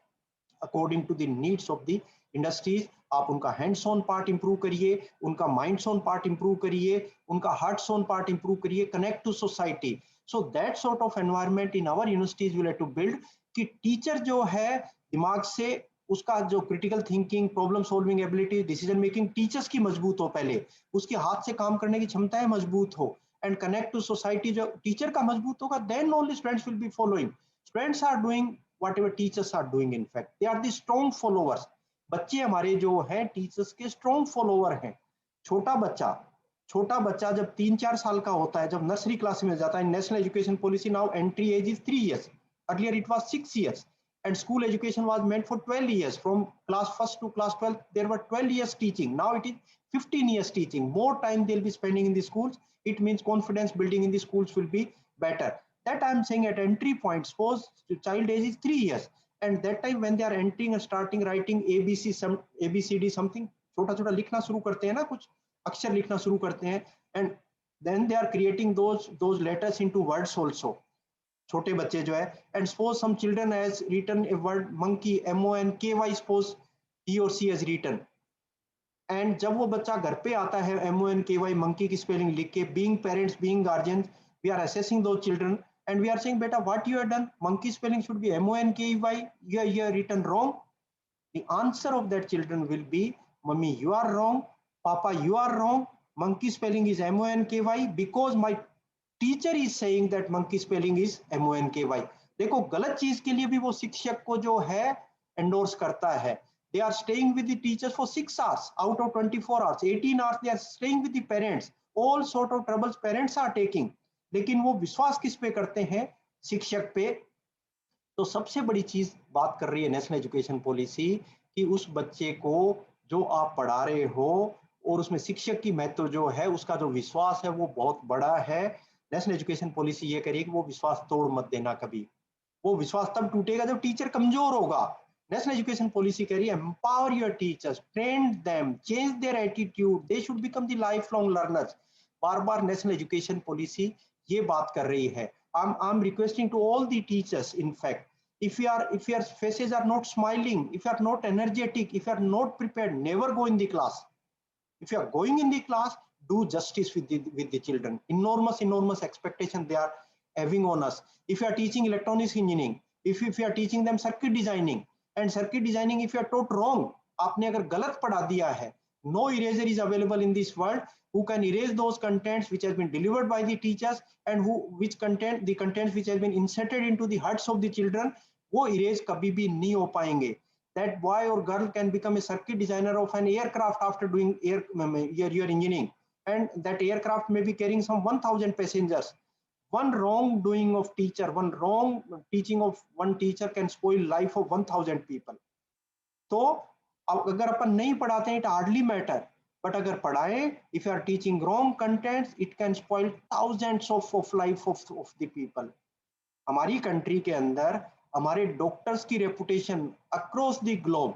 according to the needs of the industries. आप उनका हैंड्स ऑन पार्ट इंप्रूव करिए, उनका माइंड्स ऑन पार्ट इंप्रूव करिए, उनका hearts on part improve करिए, connect to society. So that sort of environment in our universities will have to build कि teacher जो है दिमाग से उसका जो critical thinking, problem solving ability, decision making teachers की मजबूत हो, पहले उसके हाथ से काम करने की क्षमताएं मजबूत हो, एंड कनेक्ट टू सोसाइटी जो टीचर का मजबूत होगा, then only students will be following. Students are doing whatever teachers are doing. In fact they are the strong followers. बच्चे हमारे जो हैं टीचर्स के स्ट्रॉन्ग फॉलोअर हैं. छोटा बच्चा जब 3-4 साल का होता है, जब नर्सरी क्लास में जाता है, national education policy now entry age is 3 years. Earlier it was 6 years. And school education was meant for 12 years. From class 1st to class 12th, there were 12 years teaching. Now it is 15 years teaching. More time they'll be spending in the schools. It means confidence building in the schools will be better. That I'm saying at entry point, suppose the child age is 3 years. And that time when they are entering and starting writing ABCD something, छोटा-छोटा लिखना शुरू करते हैं ना, कुछ अक्षर लिखना शुरू करते हैं. And then they are creating those letters into words also. छोटे बच्चे जो है, and suppose some children has written a word monkey, MONKY, suppose he or she has written, and जब वो बच्चा घर पे आता है MONKY monkey की spelling लिख के, being parents, being guardians, we are assessing those children and we are saying, beta, what you have done, monkey spelling should be MONKY, you are written wrong. The answer of that children will be, mummy you are wrong, papa you are wrong, monkey spelling is MONKY because my teacher is saying that monkey spelling is MONKY. देखो गलत चीज के लिए भी वो शिक्षक को जो है एंडोर्स करता है. They are staying with the teachers for 6 hours out of 24 hours, 18 hours they are staying with the parents. All sort of troubles parents are taking, लेकिन वो विश्वास किस पे करते हैं, शिक्षक पे. तो सबसे बड़ी चीज बात कर रही है नेशनल एजुकेशन पॉलिसी कि उस बच्चे को जो आप पढ़ा रहे हो और उसमें शिक्षक की महत्व जो है, उसका जो विश्वास है वो बहुत बड़ा है. नेशनल एजुकेशन पॉलिसी ये करिए कि वो विश्वास तोड़ मत देना कभी. वो विश्वास तब टूटेगा जब टीचर कमजोर होगा. नेशनल एजुकेशन पॉलिसी कह रही है empower your teachers, train them, change their attitude, they should become the life long learners. बार-बार नेशनल एजुकेशन पॉलिसी ये बात कर रही है. I am requesting to all the teachers, in fact If your faces are not smiling, if you are not energetic, if you are not prepared, never go in the class. If you are going in the class, do justice with the children. Enormous expectation they are having on us. If you are teaching electronics engineering, if you are teaching them circuit designing, and circuit designing if you are taught wrong, आपने अगर गलत पढ़ा दिया है, no eraser is available in this world who can erase those contents which has been delivered by the teachers and the contents which has been inserted into the hearts of the children, वो erase कभी भी नहीं हो पाएंगे. That boy or girl can become a circuit designer of an aircraft after doing your engineering, and that aircraft may be carrying some 1000 passengers. One wrong doing of teacher, one wrong teaching of one teacher can spoil life of 1000 people. तो अगर अपन नहीं पढ़ाते हैं, it hardly matter, but अगर पढ़ाएं, if you are teaching wrong contents, it can spoil thousands of life of the people. हमारी country के अंदर हमारे डॉक्टर्स की reputation across the globe,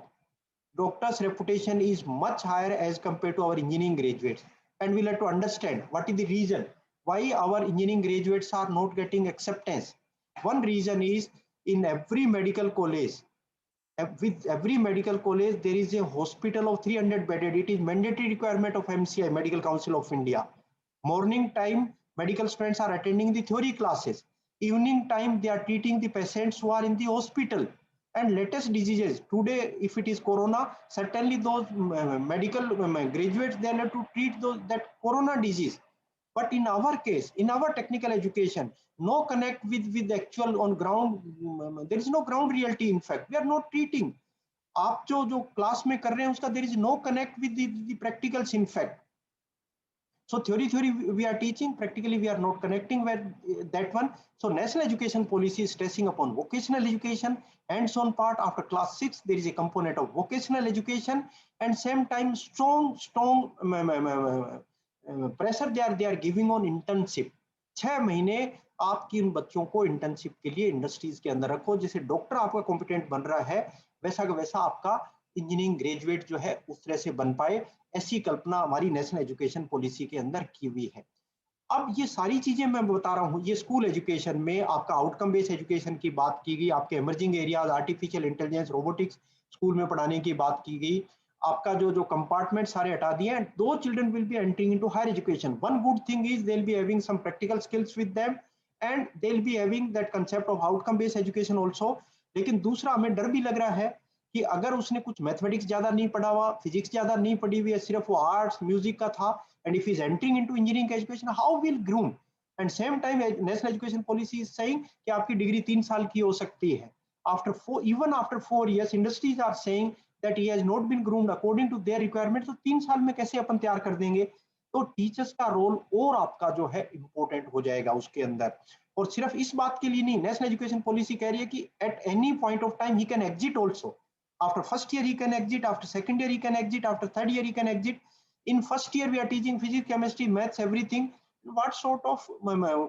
doctors reputation is much higher as compare to our engineering graduates, and we have to understand what is the reason why our engineering graduates are not getting acceptance. One reason is in every medical college, with every medical college there is a hospital of 300 bedded. It is mandatory requirement of MCI, Medical Council of India. Morning time medical students are attending the theory classes. Evening time they are treating the patients who are in the hospital. And latest diseases today, if it is corona, certainly those medical graduates, they have to treat that corona disease. But in our case, in our technical education, no connect with actual on ground, there is no ground reality. In fact, we are not treating. आप जो class में कर रहे हैं उसका there is no connect with the practicals. In fact, so theory we are teaching, practically we are not connecting with that one. So national education policy is stressing upon vocational education, hands-on part. After class 6 there is a component of vocational education, and same time strong pressure they are giving on internship. 6 महीने आपकी उन बच्चों को internship के लिए industries के अंदर रखो. जैसे डॉक्टर आपका कॉम्पिटेंट बन रहा है, वैसा का वैसा आपका इंजीनियरिंग ग्रेजुएट जो है उस तरह से बन पाए, ऐसी कल्पना हमारी नेशनल एजुकेशन पॉलिसी के अंदर की हुई है. अब ये सारी चीजें मैं बता रहा हूँ, ये स्कूल एजुकेशन में आपका आउटकम बेस्ड एजुकेशन की बात की गई, आपके emerging areas artificial intelligence robotics school में पढ़ाने की बात की गई, आपका जो कंपार्टमेंट सारे हटा दिए. एंड दो children will be entering into higher education. One good thing is they will be having some practical skills with them, and they will be having that concept of outcome based education also. लेकिन दूसरा हमें डर भी लग रहा है कि अगर उसने कुछ मैथमेटिक्स ज्यादा नहीं पढ़ा हुआ, फिजिक्स ज्यादा नहीं पढ़ी हुई है, सिर्फ वो आर्ट्स म्यूजिक का था, and if he is entering into engineering education, how will groom? And same time national education policy is saying कि आपकी डिग्री 3 साल की हो सकती है. Even after 4 years, industries are saying that he has not been groomed according to their requirements. तो 3 साल में कैसे अपन तैयार कर देंगे? तो टीचर्स का रोल और आपका जो है इंपॉर्टेंट हो जाएगा उसके अंदर. और सिर्फ इस बात के लिए नहीं, नेशनल एजुकेशन पॉलिसी कह रही है कि at any point of time he can exit also. After first year he can exit, after second year he can exit, after third year he can exit. In first year we are teaching physics, chemistry, maths, everything. What sort of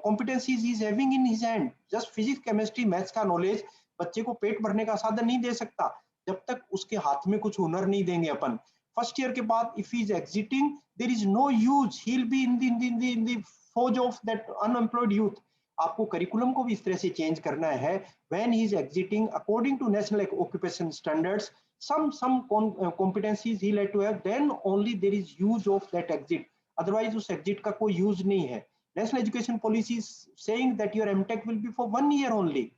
competencies he is having in his hand? Just physics, chemistry, maths का knowledge बच्चे को पेट भरने का साधन नहीं दे सकता जब तक उसके हाथ में कुछ हुनर नहीं देंगे अपन. फर्स्ट ईयर के बाद if he is exiting, there is no use. He'll be in the forge of that unemployed youth. आपको करिकुलम को भी इस तरह से चेंज करना है. When he is exiting, according to national occupation standards, some competencies he'll have to have, then only there is use of that exit. Otherwise उस exit का कोई use नहीं है. National education policy is saying that your MTech will be for 1 year only.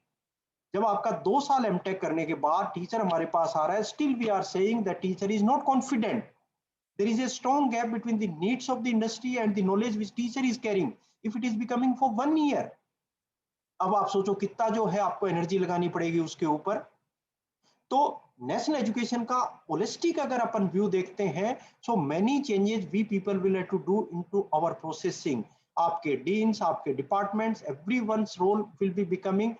जब आपका 2 साल MTech करने के बाद टीचर हमारे पास आ रहा है, still we are saying that teacher is not confident. There is a strong gap between the needs of the industry and the knowledge which teacher is carrying. If it is becoming for 1 year, अब आप सोचो कितना जो है आपको energy लगानी पड़ेगी उसके ऊपर. तो नेशनल एजुकेशन का होलिस्टिक अगर अपन व्यू देखते हैं, so many changes we people will have to do into our processing. आपके डीन्स, आपके departments, everyone's role will be becoming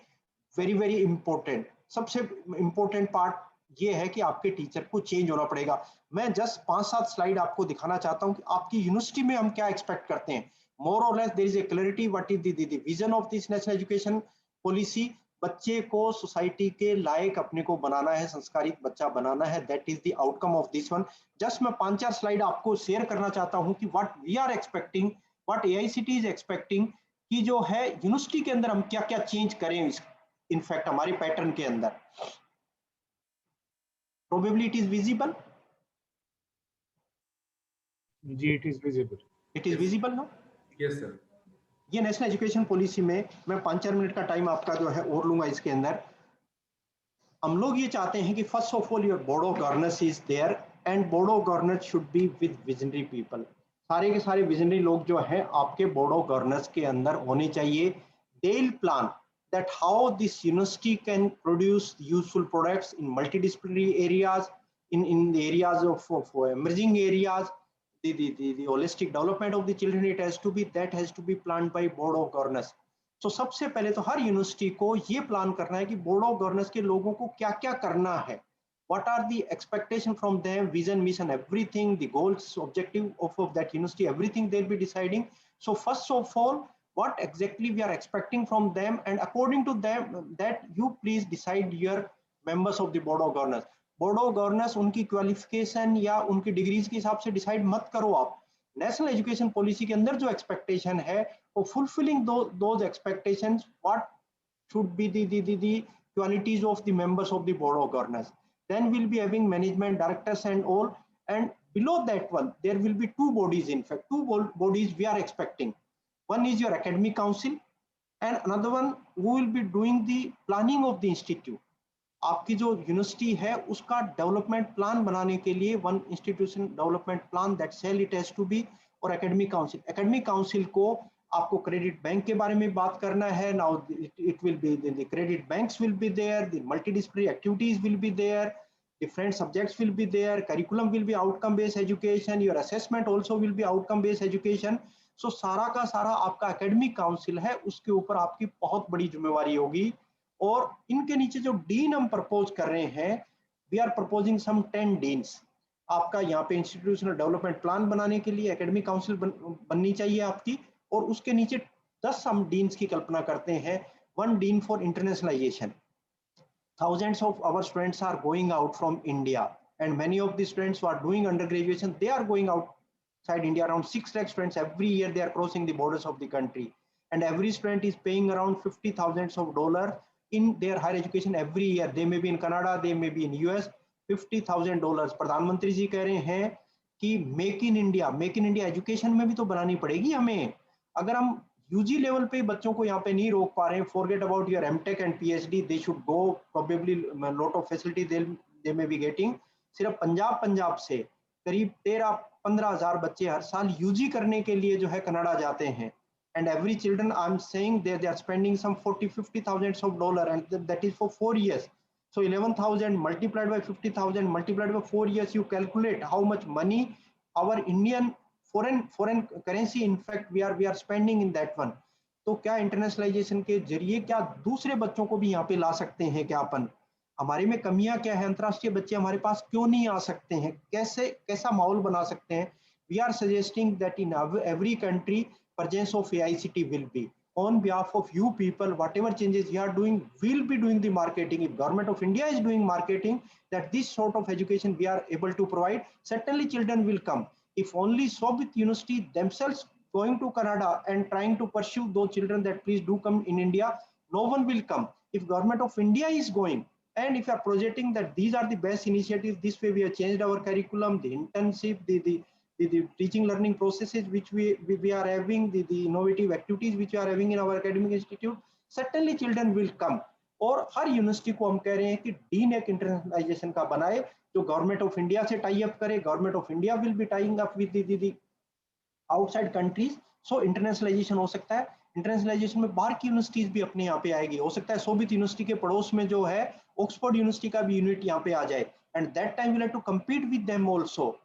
very very important. सबसे इंपॉर्टेंट पार्ट ये है कि आपके टीचर को चेंज होना पड़ेगा. मैं जस्ट 5-7 स्लाइड आपको दिखाना चाहता हूं कि आपकी यूनिवर्सिटी में हम क्या एक्सपेक्ट करते हैं. More or less there is a clarity what is the vision of this national education policy. बच्चे को सोसाइटी के लायक अपने को बनाना है, संस्कारित बच्चा बनाना है. That is the outcome of this one. Just मैं 5-4 स्लाइड आपको शेयर करना चाहता हूं कि what we are expecting, what AICT is expecting कि जो है यूनिवर्सिटी के अंदर हम क्या क्या चेंज करें इनफैक्ट हमारे पैटर्न के अंदर प्रोबेबली इट इज विजिबल, जी it is visible, it is visible ना। Yes sir. ये नेशनल एजुकेशन पॉलिसी में मैं 5-4 मिनट का टाइम आपका जो है और लूंगा। इसके अंदर हम लोग ये चाहते हैं कि first of all your board of governance is there and board of governance should be with visionary people. सारे के सारे विजनरी लोग जो है आपके बोर्ड ऑफ गवर्नेंस के अंदर होने चाहिए। They will plan that how this university can produce useful products in multidisciplinary areas, in the areas of emerging areas, the holistic development of the children, it has to be, that has to be planned by board of governors. So सबसे पहले तो हर university को ये plan करना है कि board of governance के लोगों को क्या क्या करना है, what are the expectation from them, vision, mission, everything, the goals, objective of that university, everything they'll be deciding. So first of all, what exactly we are expecting from them, and according to them that you please decide your members of the board of governors. Board of governance उनकी qualification या उनकी degrees के हिसाब से decide मत करो आप। National education policy के अंदर जो एक्सपेक्टेशन है वो fulfilling those expectations, what should be the qualities of the members of the board of governors. Then we'll be having management directors and all, and below that one there will be two bodies. In fact, two bodies we are expecting. One is your academic council and another one who will be doing the planning of the institute. आपकी जो university है उसका development plan बनाने के लिए one institution development plan, that cell it has to be, और academic council, academic council को आपको क्रेडिट बैंक के बारे में बात करना है। Now it will be the credit banks will be there, the multidisciplinary activities will be there, different subjects will be there, curriculum will be outcome based education, your assessment also will be outcome based education. So सारा का सारा आपका academic council है, उसके ऊपर आपकी बहुत बड़ी जिम्मेवारी होगी। और इनके नीचे जो डीन हम प्रपोज कर रहे हैं, we are proposing some 10 deans. आपका यहाँ पे इंस्टीट्यूशनल डेवलपमेंट प्लान बनाने के लिए एकेडमिक काउंसिल बननी चाहिए आपकी, और उसके नीचे 10 हम डीन्स की कल्पना करते हैं। 1 dean for internationalisation. Thousands of our students are going out from India, and many of the students who are doing undergraduation, they are going outside India. Around 6 lakh students every year they are crossing the borders of the country, and every student is paying around $50,000 in their higher education every year. They may be in Canada, they may be in US. $50,000 प्रधानमंत्री जी कह रहे हैं कि make in India education में भी तो बनानी पड़ेगी हमें। अगर हम यूजी लेवल पे बच्चों को यहाँ पे नहीं रोक पा रहे हैं, forget about your MTech and PhD, they should go, probably lot of facility they may be getting. सिर्फ पंजाब से करीब 13-15 हजार बच्चे हर साल यूजी करने के लिए जो है कनाडा जाते हैं, and every children I am saying they are spending some $40,000-50,000 and that is for 4 years. So 11,000 multiplied by 50,000 multiplied by 4 years, you calculate how much money our Indian foreign currency, in fact we are spending in that one. तो क्या internationalisation के जरिए क्या दूसरे बच्चों को भी यहाँ पे ला सकते हैं? क्या अपन, हमारे में कमियां क्या है, अंतरराष्ट्रीय बच्चे हमारे पास क्यों नहीं आ सकते हैं, कैसा माहौल बना सकते हैं? We are suggesting that in every country presence of AICT will be on behalf of you people. Whatever changes you are doing, we'll be doing the marketing. If government of India is doing marketing that this sort of education we are able to provide, certainly children will come. If only Soviet University themselves going to Canada and trying to pursue those children that please do come in India, no one will come. If government of India is going, and if you are projecting that these are the best initiatives, this way we have changed our curriculum, the internship, the teaching learning processes which we are having, the innovative activities which we are having in our academic institute, certainly children will come. और हर university को हम कह रहे हैं कि dean एक internationalisation का बनाए, जो गवर्नमेंट ऑफ इंडिया से टाई अप करे। Government of India will be tying up with the outside countries, so internationalisation हो सकता है। इंटरनेशनलाइजेशन में बाहर की यूनिवर्सिटीज भी अपने यहाँ पे आएगी, हो सकता है सोवियत यूनिवर्सिटी के पड़ोस में जो है ऑक्सफोर्ड यूनिवर्सिटी का भी यूनिट यहाँ पे आ जाए, and that time we have to compete with them also.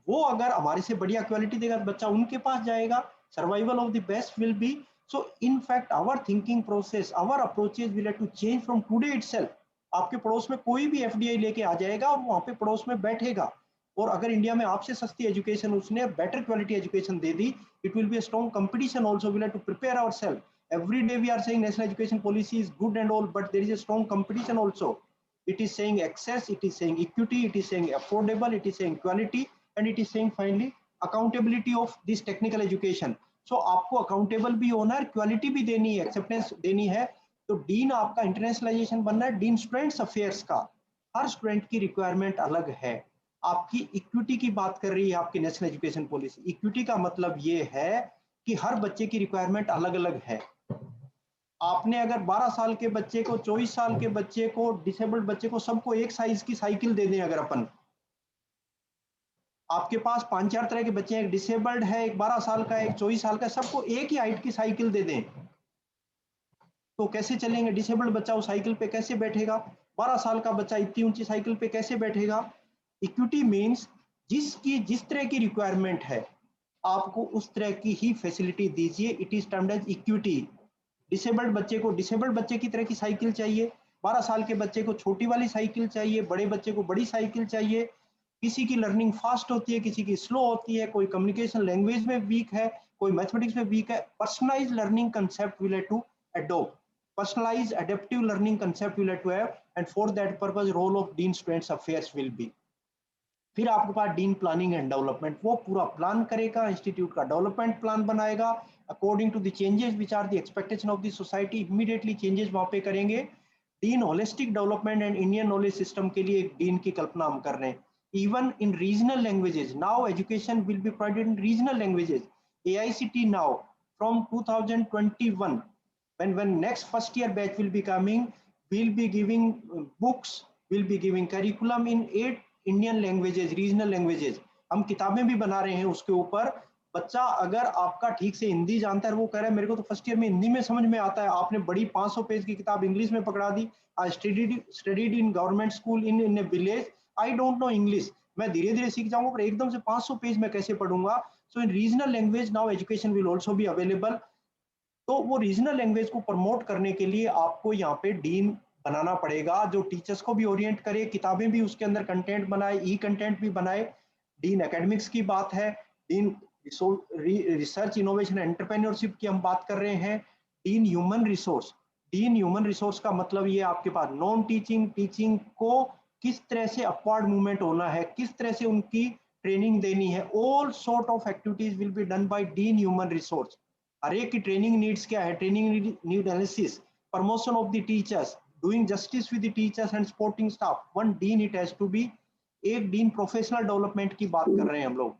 वो अगर हमारे से बढ़िया क्वालिटी देगा, बच्चा उनके पास जाएगा, survival of the best will be. So in fact our thinking process, our approaches will have to change from today itself. आपके पड़ोस में कोई भी एफडीआई लेके आ जाएगा और वहां पे पड़ोस में बैठेगा, और अगर इंडिया में आपसे सस्ती एजुकेशन उसने बेटर क्वालिटी एजुकेशन दे दी, it will be a strong competition also. Will have to prepare ourself. Every day we are saying national education policy is good and all, but there is a strong competition also. It is saying access, it is saying equity, it is saying affordable, it is saying quality, and it is saying finally accountability of this technical education. So आपको accountable भी होना है, quality भी देनी है, acceptance देनी है। तो डीन आपका इंटरनेशनलाइजेशन बनना है, डीन स्टूडेंट्स अफेयर्स का। हर स्टूडेंट की रिक्वायरमेंट अलग है। आपकी इक्विटी की बात कर रही है आपकी नेशनल एजुकेशन पॉलिसी। इक्विटी का मतलब ये है कि हर बच्चे की रिक्वायरमेंट अलग अलग है। आपने अगर 12 साल के बच्चे को, 24 साल के बच्चे को, डिसेबल्ड बच्चे को, सबको एक साइज की साइकिल दे दें, अगर अपन, आपके पास 5-4 तरह के बच्चे हैं, एक डिसेबल्ड है, एक 12 साल का, एक 24 साल का, सबको एक ही हाइट की साइकिल दे दें तो कैसे चलेंगे? डिसेबल्ड बच्चा उस साइकिल पे कैसे बैठेगा? 12 साल का बच्चा इतनी ऊंची साइकिल पे कैसे बैठेगा? इक्विटी मीन्स जिसकी जिस तरह की रिक्वायरमेंट है आपको उस तरह की ही फैसिलिटी दीजिए। It is termed as equity. Disabled बच्चे को डिसेबल्ड बच्चे की तरह की साइकिल चाहिए, 12 साल के बच्चे को छोटी वाली साइकिल चाहिए, बड़े बच्चे को बड़ी साइकिल चाहिए। किसी की लर्निंग फास्ट होती है, किसी की स्लो होती है, कोई कम्युनिकेशन लैंग्वेज में वीक है, कोई मैथमेटिक्स में वीक है। Personalised learning concept will have to adopt. Personalized adaptive learning concept will have to have, and for that purpose role of dean students affairs will be. फिर आपके पास dean planning and development, वो पूरा plan करेगा, institute का development plan बनाएगा according to the changes which are the expectation of the society. Immediately changes वहां पे करेंगे। Dean holistic development and Indian knowledge system के लिए एक डीन की कल्पना हम कर रहे हैं। Even in regional languages, now education will be provided in regional languages. AICT now from 2021, when next first year batch will be coming, we'll be giving books, we'll be giving curriculum in 8 Indian languages, regional languages. हम किताबें भी बना रहे हैं उसके ऊपर। बच्चा अगर आपका ठीक से हिंदी जानता है, वो कह रहा है मेरे को तो फर्स्ट ईयर में हिंदी में समझ में आता है, आपने बड़ी 500 पेज की किताब इंग्लिश में पकड़ा दी। I studied in government school in a village, I don't know English, मैं धीरे धीरे सीख जाऊंगा, पर एकदम से 500 पेज में कैसे पढ़ूंगा? So in regional language now education will also be available. तो वो रीजनल लैंग्वेज को प्रमोट करने के लिए आपको यहाँ पे डीन बनाना पड़ेगा, जो टीचर्स को भी ओरिएंट करे, किताबें भी उसके अंदर कंटेंट बनाए, ई कंटेंट भी बनाए। डीन एकेडमिक्स की बात है, डीन रिसर्च इनोवेशन एंटरप्रेन्योरशिप की हम बात कर रहे हैं। Dean human resource, dean human resource का मतलब ये आपके पास नॉन टीचिंग, टीचिंग को किस तरह से अपवर्ड मूवमेंट होना है, किस तरह से उनकी ट्रेनिंग देनी है। All sort of activities will be done by dean human resource. हर एक की ट्रेनिंग नीड्स क्या है, training need analysis, promotion of the teachers, doing justice with the teachers and supporting staff. One dean it has to be. एक dean professional development की बात कर रहे हैं हम लोग।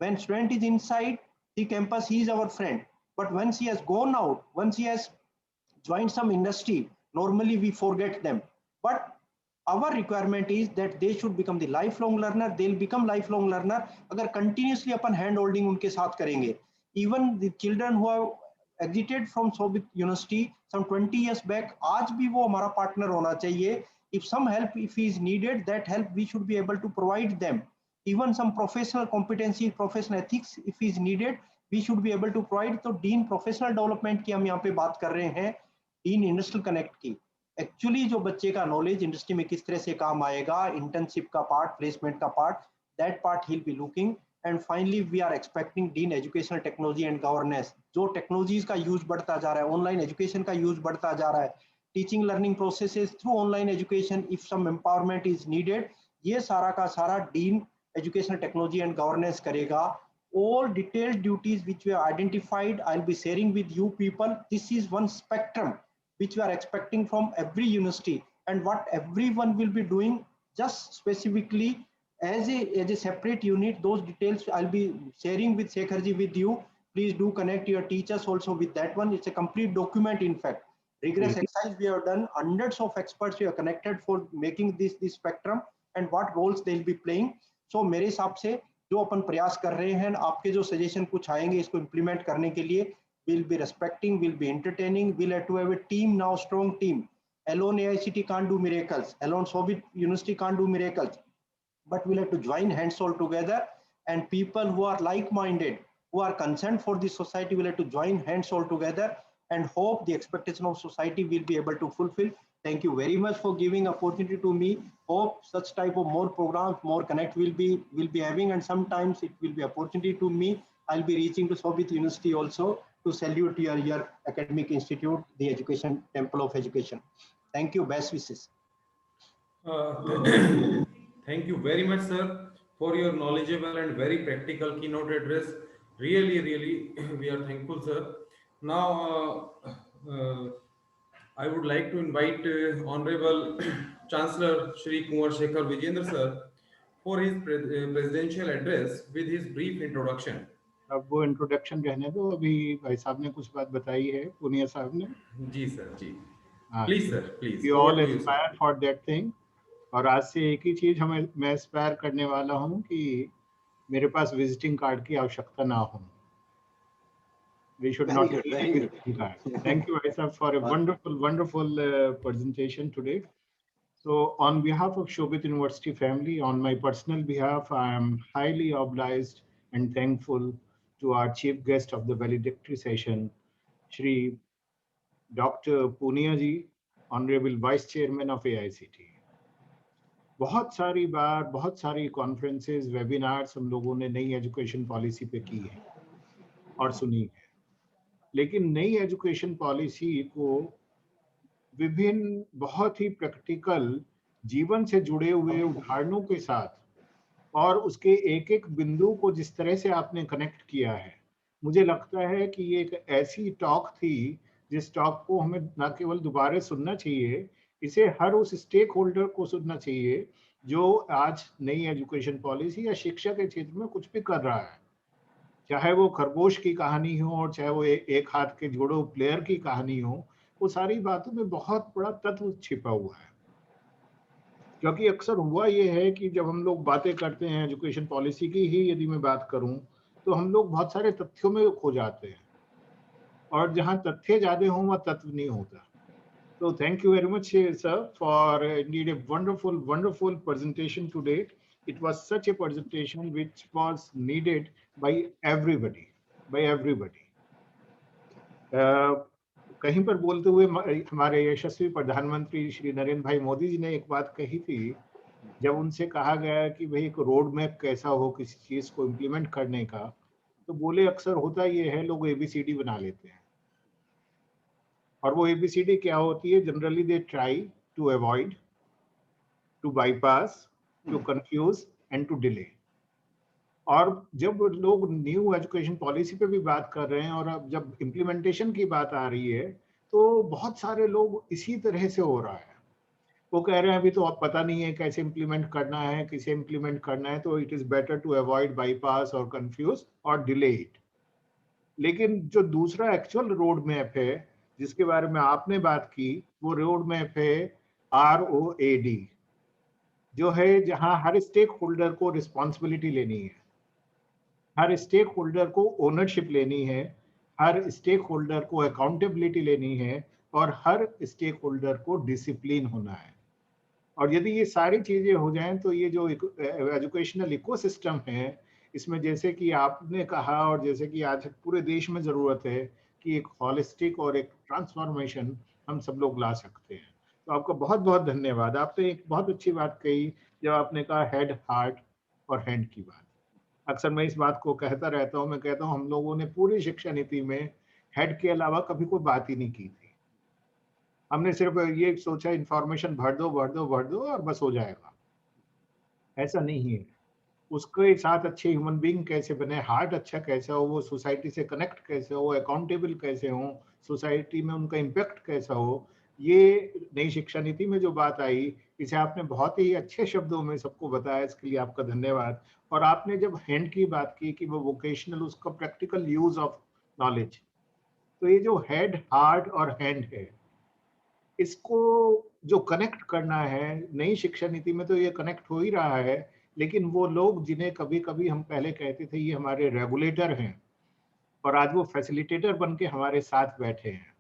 When student is inside the campus he is our friend, but once he has gone out, once he has joined some industry, normally we forget them, but our requirement is that they should become the lifelong learner. They'll become lifelong learner अगर continuously अपन hand holding उनके साथ करेंगे। Even the children who have exited from Sobit University some 20 years back, आज भी वो हमारा partner होना चाहिए। If some help if is needed, that help we should be able to provide them. Even some professional competency, professional ethics if is needed, we should be able to provide. तो dean professional development की हम यहाँ पे बात कर रहे हैं, dean industrial connect की। एक्चुअली जो बच्चे का नॉलेज इंडस्ट्री में किस तरह से काम आएगा, इंटर्नशिप का पार्ट, प्लेसमेंट का पार्ट, दैट पार्ट ही will be looking. And finally we are expecting dean educational technology and governance. जो टेक्नोलॉजीज का यूज बढ़ता जा रहा है, ऑनलाइन एजुकेशन का यूज बढ़ता जा रहा है, teaching learning processes through online education, if some empowerment is needed, ये सारा का सारा dean educational technology and governance करेगा। All detailed duties which we have identified, I'll be sharing with you people. This is one spectrum which we are expecting from every university, and what everyone will be doing just specifically as a separate unit. Those details I'll be sharing with Shekharji with you. Please do connect your teachers also with that one. It's a complete document. In fact, rigorous exercise we have done. Hundreds of experts we are connected for making this spectrum and what roles they'll be playing. So मेरे हिसाब से जो अपन प्रयास कर रहे हैं, आपके जो सजेशन कुछ आएंगे इसको इम्प्लीमेंट करने के लिए, we'll be respecting, we'll be entertaining, we'll have to have a team now, strong team. Alone AICT can't do miracles, alone Sobit University can't do miracles, but we'll have to join hands all together, and people who are like-minded, who are concerned for the society, will have to join hands all together and hope the expectation of society will be able to fulfill. Thank you very much for giving opportunity to me. Hope such type of more programs, more connect will be having, and sometimes it will be opportunity to me. I'll be reaching to Sobit University also to salute your academic institute, the education temple of education. Thank you. Best wishes. Thank you very much, sir, for your knowledgeable and very practical keynote address. Really, we are thankful, sir. Now, I would like to invite Honorable Chancellor Shri Kumar Shekhar Vijayendra sir for his presidential address with his brief introduction. अब वो introduction रहने दो, अभी भाई साहब ने कुछ बात बताई है, पुनिया साहब ने. जी सर, जी. हाँ, Please sir, please. we Over all to you, sir. aspire for that thing. और आज से एक ही चीज मैं एस्पायर करने वाला हूँ कि मेरे पास विजिटिंग कार्ड की आवश्यकता ना हो. We should not need a visiting card. Thank you, Aisa, for a wonderful presentation today. So on behalf of Shobit University family, on my personal behalf, I am highly obliged and thankful to our chief guest of the valedictory session, Shri Dr. Punia ji, Honorable Vice Chairman of AICT. बहुत सारी बार बहुत सारी conferences webinars हम लोगों ने नई education policy पे की है और सुनी है, लेकिन नई एजुकेशन पॉलिसी को विभिन्न बहुत ही प्रैक्टिकल जीवन से जुड़े हुए उदाहरणों के साथ और उसके एक एक बिंदु को जिस तरह से आपने कनेक्ट किया है, मुझे लगता है कि ये एक ऐसी टॉक थी जिस टॉक को हमें न केवल दोबारा सुनना चाहिए, इसे हर उस स्टेक होल्डर को सुनना चाहिए जो आज नई एजुकेशन पॉलिसी या शिक्षा के क्षेत्र में कुछ भी कर रहा है, चाहे वो खरगोश की कहानी हो और चाहे वो एक हाथ के जोड़ो प्लेयर की कहानी हो, वो सारी बातों में बहुत बड़ा तत्व छिपा हुआ है. क्योंकि अक्सर हुआ ये है कि जब हम लोग बातें करते हैं एजुकेशन पॉलिसी की ही यदि मैं बात करूं, तो हम लोग बहुत सारे तथ्यों में खो जाते हैं और जहां तथ्य ज्यादा हों वहां तत्व नहीं होता. So thank you very much, sir, for indeed a wonderful presentation today. It was such a presentation which was needed by everybody. कहीं पर बोलते हुए हमारे यशस्वी प्रधानमंत्री श्री नरेंद्र भाई मोदी जी ने एक बात कही थी, जब उनसे कहा गया कि भाई एक रोड मैप कैसा हो किसी चीज को इम्प्लीमेंट करने का, तो बोले अक्सर होता ये है लोग ABCD बना लेते हैं, और वो ABCD क्या होती है? Generally they try to avoid, to bypass, to confuse and to delay. और जब लोग न्यू एजुकेशन पॉलिसी पे भी बात कर रहे हैं और अब जब इम्प्लीमेंटेशन की बात आ रही है, तो बहुत सारे लोग इसी तरह से हो रहा है. वो कह रहे हैं अभी तो अब पता नहीं है कैसे इम्प्लीमेंट करना है, किसे इम्प्लीमेंट करना है, तो it is better to avoid bypass और कंफ्यूज और डिले इट. लेकिन जो दूसरा एक्चुअल रोड मैप है जिसके बारे में आपने बात की, वो रोड मैप है ROAD, जो है जहां हर स्टेक होल्डर को रिस्पॉन्सिबिलिटी लेनी है, हर स्टेक होल्डर को ओनरशिप लेनी है, हर स्टेक होल्डर को अकाउंटेबिलिटी लेनी है और हर स्टेक होल्डर को डिसिप्लिन होना है. और यदि ये सारी चीजें हो जाएं तो ये जो एजुकेशनल इकोसिस्टम है, इसमें जैसे कि आपने कहा और जैसे कि आज पूरे देश में जरूरत है कि एक हॉलिस्टिक और एक ट्रांसफॉर्मेशन हम सब लोग ला सकते हैं. तो आपका बहुत बहुत धन्यवाद. आपने एक बहुत अच्छी बात कही जब आपने कहा हेड, हार्ट और हैंड की बात. अक्सर मैं इस बात को कहता रहता हूँ, मैं कहता हूँ हम लोगों ने पूरी शिक्षा नीति में हेड के अलावा कभी कोई बात ही नहीं की थी. हमने सिर्फ ये सोचा इंफॉर्मेशन भर दो और बस हो जाएगा. ऐसा नहीं है. उसके साथ अच्छे ह्यूमन बीइंग कैसे बने, हार्ट अच्छा कैसा हो, वो सोसाइटी से कनेक्ट कैसे हो, अकाउंटेबल कैसे हो, सोसाइटी में उनका इम्पैक्ट कैसा हो, ये नई शिक्षा नीति में जो बात आई, इसे आपने बहुत ही अच्छे शब्दों में सबको बताया, इसके लिए आपका धन्यवाद. और आपने जब हैंड की बात की कि वो वोकेशनल, उसका प्रैक्टिकल यूज ऑफ नॉलेज, तो ये जो हेड, हार्ट और हैंड है, इसको जो कनेक्ट करना है नई शिक्षा नीति में, तो ये कनेक्ट हो ही रहा है. लेकिन वो लोग जिन्हें कभी कभी हम पहले कहते थे ये हमारे रेगुलेटर हैं और आज वो फैसिलिटेटर बन के हमारे साथ बैठे हैं,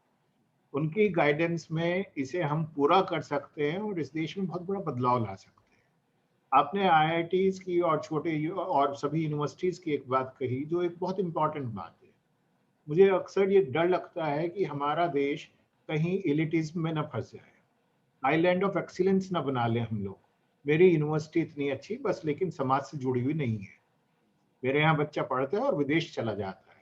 उनकी गाइडेंस में इसे हम पूरा कर सकते हैं और इस देश में बहुत बड़ा बदलाव ला सकते हैं. आपने IITs की और छोटे और सभी यूनिवर्सिटीज की एक बात कही जो एक बहुत इंपॉर्टेंट बात है. मुझे अक्सर ये डर लगता है कि हमारा देश कहीं एलिटिज्म में न फंस जाए, आइलैंड ऑफ एक्सीलेंस न बना ले हम लोग. मेरी यूनिवर्सिटी इतनी अच्छी बस, लेकिन समाज से जुड़ी हुई नहीं है. मेरे यहाँ बच्चा पढ़ता है और विदेश चला जाता है,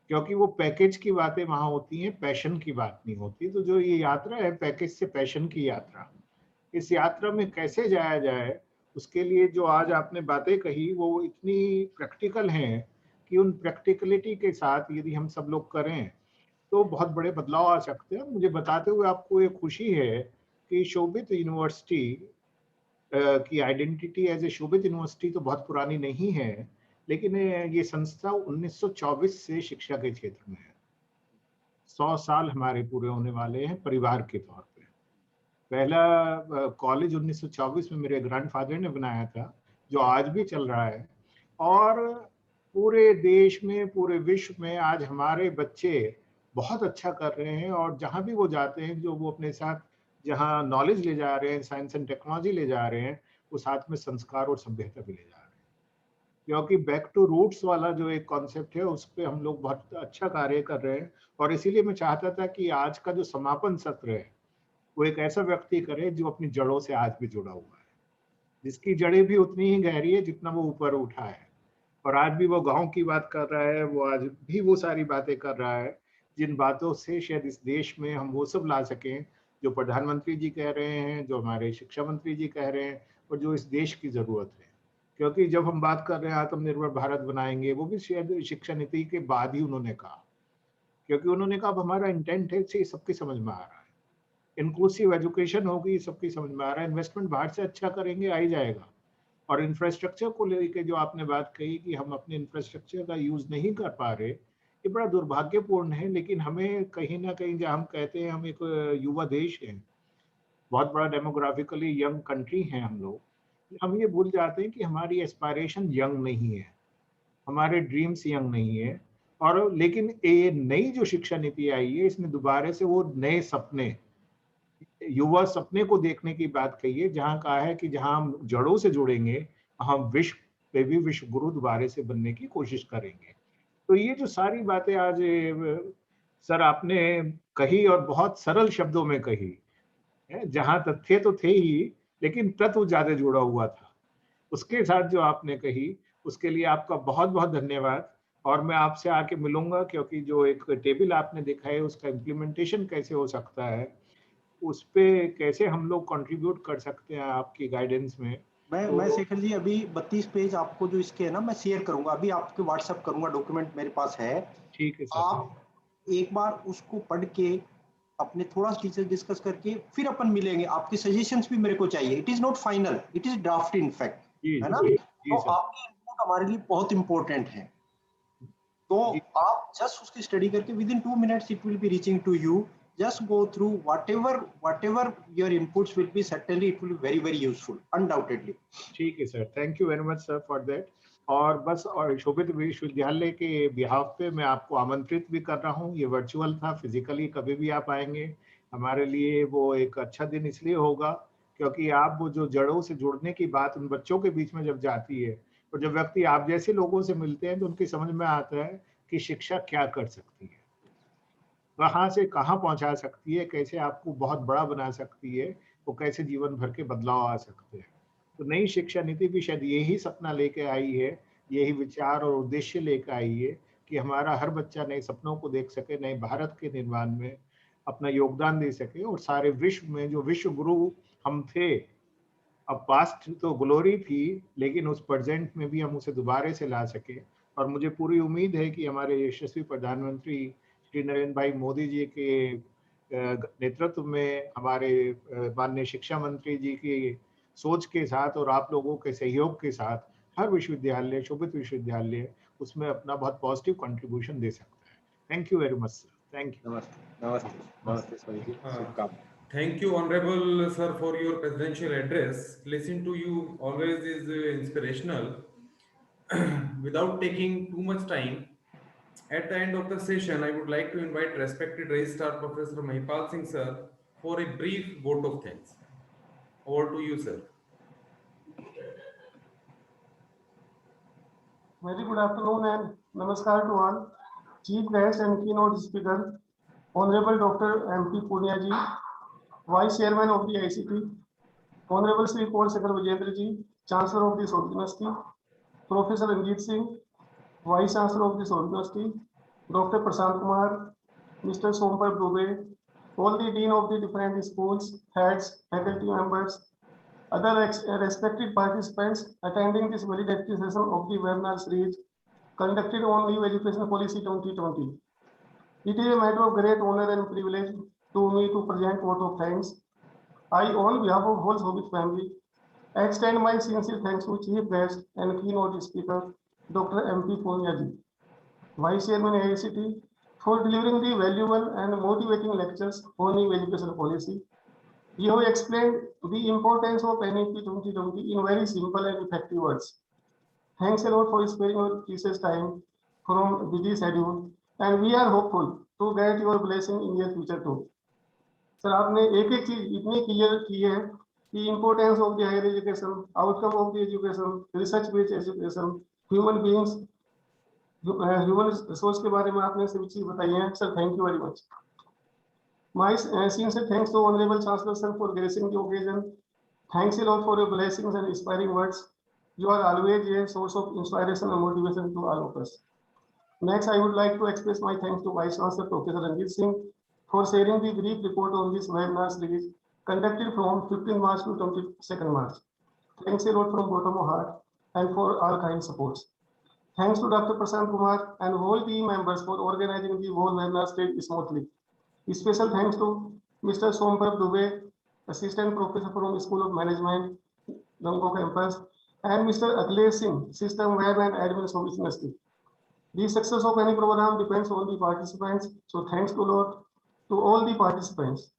क्योंकि वो पैकेज की बातें वहाँ होती हैं, पैशन की बात नहीं होती. तो जो ये यात्रा है पैकेज से पैशन की यात्रा, इस यात्रा में कैसे जाया जाए, उसके लिए जो आज आपने बातें कही वो इतनी प्रैक्टिकल हैं कि उन प्रैक्टिकलिटी के साथ यदि हम सब लोग करें तो बहुत बड़े बदलाव आ सकते हैं। मुझे बताते हुए आपको ये खुशी है कि शोभित यूनिवर्सिटी की identity as a Shobhit university तो बहुत पुरानी नहीं है, लेकिन ये संस्था 1924 से शिक्षा के क्षेत्र में है। 100 साल हमारे पूरे होने वाले हैं परिवार के तौर पे। पहला कॉलेज 1924 में मेरे ग्रैंडफादर ने बनाया था, जो आज भी चल रहा है। और पूरे देश में, पूरे विश्व में आज हमारे बच्चे बहुत अच्छा कर रहे हैं, और जहाँ भी वो जाते हैं, जो वो अपने साथ जहाँ नॉलेज ले जा रहे हैं, साइंस एंड टेक्नोलॉजी ले जा रहे हैं, वो साथ में संस्कार और सभ्यता भी ले जा रहे हैं। क्योंकि बैक टू रूट्स वाला जो एक कॉन्सेप्ट है, उस पर हम लोग बहुत अच्छा कार्य कर रहे हैं। और इसीलिए मैं चाहता था कि आज का जो समापन सत्र है, वो एक ऐसा व्यक्ति करे जो अपनी जड़ों से आज भी जुड़ा हुआ है, जिसकी जड़ें भी उतनी ही गहरी है जितना वो ऊपर उठा है, और आज भी वो गांव की बात कर रहा है, वो आज भी वो सारी बातें कर रहा है जिन बातों से शायद इस देश में हम वो सब ला सकें जो प्रधानमंत्री जी कह रहे हैं, जो हमारे शिक्षा मंत्री जी कह रहे हैं, और जो इस देश की जरूरत है। क्योंकि जब हम बात कर रहे हैं आत्मनिर्भर भारत बनाएंगे, वो भी शायद शिक्षा नीति के बाद ही उन्होंने कहा, क्योंकि उन्होंने कहा अब हमारा इंटेंट है, सबकी समझ में आ रहा है, इंक्लूसिव एजुकेशन होगी, सबकी समझ में आ रहा है, इन्वेस्टमेंट बाहर से अच्छा करेंगे, आ ही जाएगा। और इंफ्रास्ट्रक्चर को लेकर जो आपने बात कही कि हम अपने इंफ्रास्ट्रक्चर का यूज नहीं कर पा रहे, ये बड़ा दुर्भाग्यपूर्ण है। लेकिन हमें कहीं ना कहीं, जहाँ हम कहते हैं हम एक युवा देश है, बहुत बड़ा डेमोग्राफिकली यंग कंट्री है हम लोग, हम ये भूल जाते हैं कि हमारी एस्पायरेशन यंग नहीं है, हमारे ड्रीम्स यंग नहीं है। और लेकिन ये नई जो शिक्षा नीति आई है, इसमें दोबारा से वो नए सपने, युवा सपने को देखने की बात कही है, जहाँ कहा है कि जहाँ हम जड़ों से जुड़ेंगे, हम विश्व पे भी विश्व गुरु दोबारा से बनने की कोशिश करेंगे। तो ये जो सारी बातें आज सर आपने कही, और बहुत सरल शब्दों में कही है, जहाँ तथ्य तो थे ही, लेकिन तत्व ज्यादा जुड़ा हुआ था उसके साथ जो आपने कही, उसके लिए आपका बहुत बहुत धन्यवाद। और मैं आपसे आके मिलूंगा, क्योंकि जो एक टेबल आपने देखा है, उसका इम्प्लीमेंटेशन कैसे हो सकता है, उस पे कैसे हम लोग कंट्रीब्यूट कर सकते हैं आपकी गाइडेंस में। मैं शेखर जी अभी 32 पेज आपको जो इसके है ना, मैं शेयर करूंगा, अभी आपके व्हाट्सएप करूंगा, डॉक्यूमेंट मेरे पास है। ठीक है सर। आप एक बार उसको पढ़ के अपने थोड़ा टीचर डिस्कस करके फिर अपन मिलेंगे। आपके सजेशंस भी मेरे को चाहिए। It is not final, it is draft in fact, है ना। तो आपकी इनपुट हमारे लिए बहुत इंपॉर्टेंट है। तो आप जस्ट उसकी स्टडी करके within 2 minutes it will be reaching to you. Just go through whatever your inputs will be. Certainly it will be very very useful, undoubtedly. ठीक है sir, thank you very much sir for that. और बस, और शोभित विश्वविद्यालय के behalf पे मैं आपको आमंत्रित भी कर रहा हूँ। ये वर्चुअल था, फिजिकली कभी भी आप आएंगे, हमारे लिए वो एक अच्छा दिन इसलिए होगा क्योंकि आप वो जो जड़ों से जुड़ने की बात उन बच्चों के बीच में जब जाती है, और जब व्यक्ति आप जैसे लोगों से मिलते हैं, तो उनकी समझ में आता है कि शिक्षा क्या कर सकती है, कहाँ से कहाँ पहुंचा सकती है, कैसे आपको बहुत बड़ा बना सकती है, वो कैसे जीवन भर के बदलाव आ सकते हैं। तो नई शिक्षा नीति भी शायद यही सपना लेके आई है, यही विचार और उद्देश्य लेकर आई है कि हमारा हर बच्चा नए सपनों को देख सके, नए भारत के निर्माण में अपना योगदान दे सके, और सारे विश्व में जो विश्व गुरु हम थे, अब पास्ट तो ग्लोरी थी, लेकिन उस प्रेजेंट में भी हम उसे दोबारा से ला सके। और मुझे पूरी उम्मीद है कि हमारे यशस्वी प्रधानमंत्री श्री नरेंद्र भाई मोदी जी के नेतृत्व में, हमारे माननीय शिक्षा मंत्री जी की सोच के साथ और आप लोगों के सहयोग के साथ, हर विश्वविद्यालय, शोभित विश्वविद्यालय, उसमें अपना बहुत पॉजिटिव कंट्रीब्यूशन दे सकता है। Thank you very much sir. Thank you. नमस्ते नमस्ते नमस्ते सभी जी, शुभकामनाएं। Thank you, Honorable Sir, for your presidential address. Listening to you always is inspirational. Without taking too much time, at the end of the session, I would like to invite respected Registrar Professor Mahipal Singh Sir for a brief vote of thanks. Over to you, sir. Very good afternoon and namaskar to all. Chief guest and keynote speaker, Honorable Dr. MP Punia ji, Vice Chairman of the ICT, Honorable Sri Paul Shekhar Vijayendra ji, Chancellor of the Soviet University, Professor Ranjit Singh, Vice Chancellor of the Soviet University, Dr. Prashant Kumar, Mr. Sompal Dubey, all the Dean of the different schools, heads, faculty members, other respected participants attending this valedictory session of the webinar series conducted on New Education Policy 2020. It is a matter of great honor and privilege to me to present vote of thanks. I, on behalf of whole Shobhit family, extend my sincere thanks to Chief Guest and Keynote Speaker, Dr. MP Punia ji, Vice Chairman AICT, for delivering the valuable and motivating lectures on new education policy. You have explained the importance of NEP 2020 in very simple and effective words. Thanks a lot for sparing your precious time from busy schedule, and we are hopeful to get your blessing in your future too. Sir आपने एक एक चीज इतनी clear की है कि importance of the higher education, outcome of the education, research based education, human beings, human resource के बारे में आपने सभी चीज बताई है sir. Thank you very much. My sincere thanks to Honorable Chancellor sir for gracing the occasion. Thanks a lot for your blessings and inspiring words. You are always a source of inspiration and motivation to all of us. Next, I would like to express my thanks to Vice Chancellor Professor Ranjit Singh for sharing the brief report on this webinar series conducted from 15 March to 22nd March. Thanks a lot from bottom of heart and for all kind supports. Thanks to Dr. Prashant Kumar and whole team members for organizing the whole webinar stage smoothly. Special thanks to Mr. Somprab Dubey, Assistant Professor from School of Management, Damko Campus, and Mr. Akhilesh Singh, System Web and Admin Service University. The success of any program depends on the participants, so thanks to all the participants.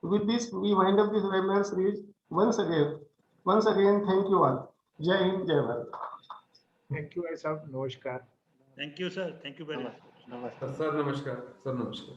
With this, we wind up this webinar series. Once again, thank you all. Jai Hind, Jai Bharat. Thank you, Aisab. Namaskar. Thank you, sir. Thank you very much. Sir, namaskar. Sir, namaskar.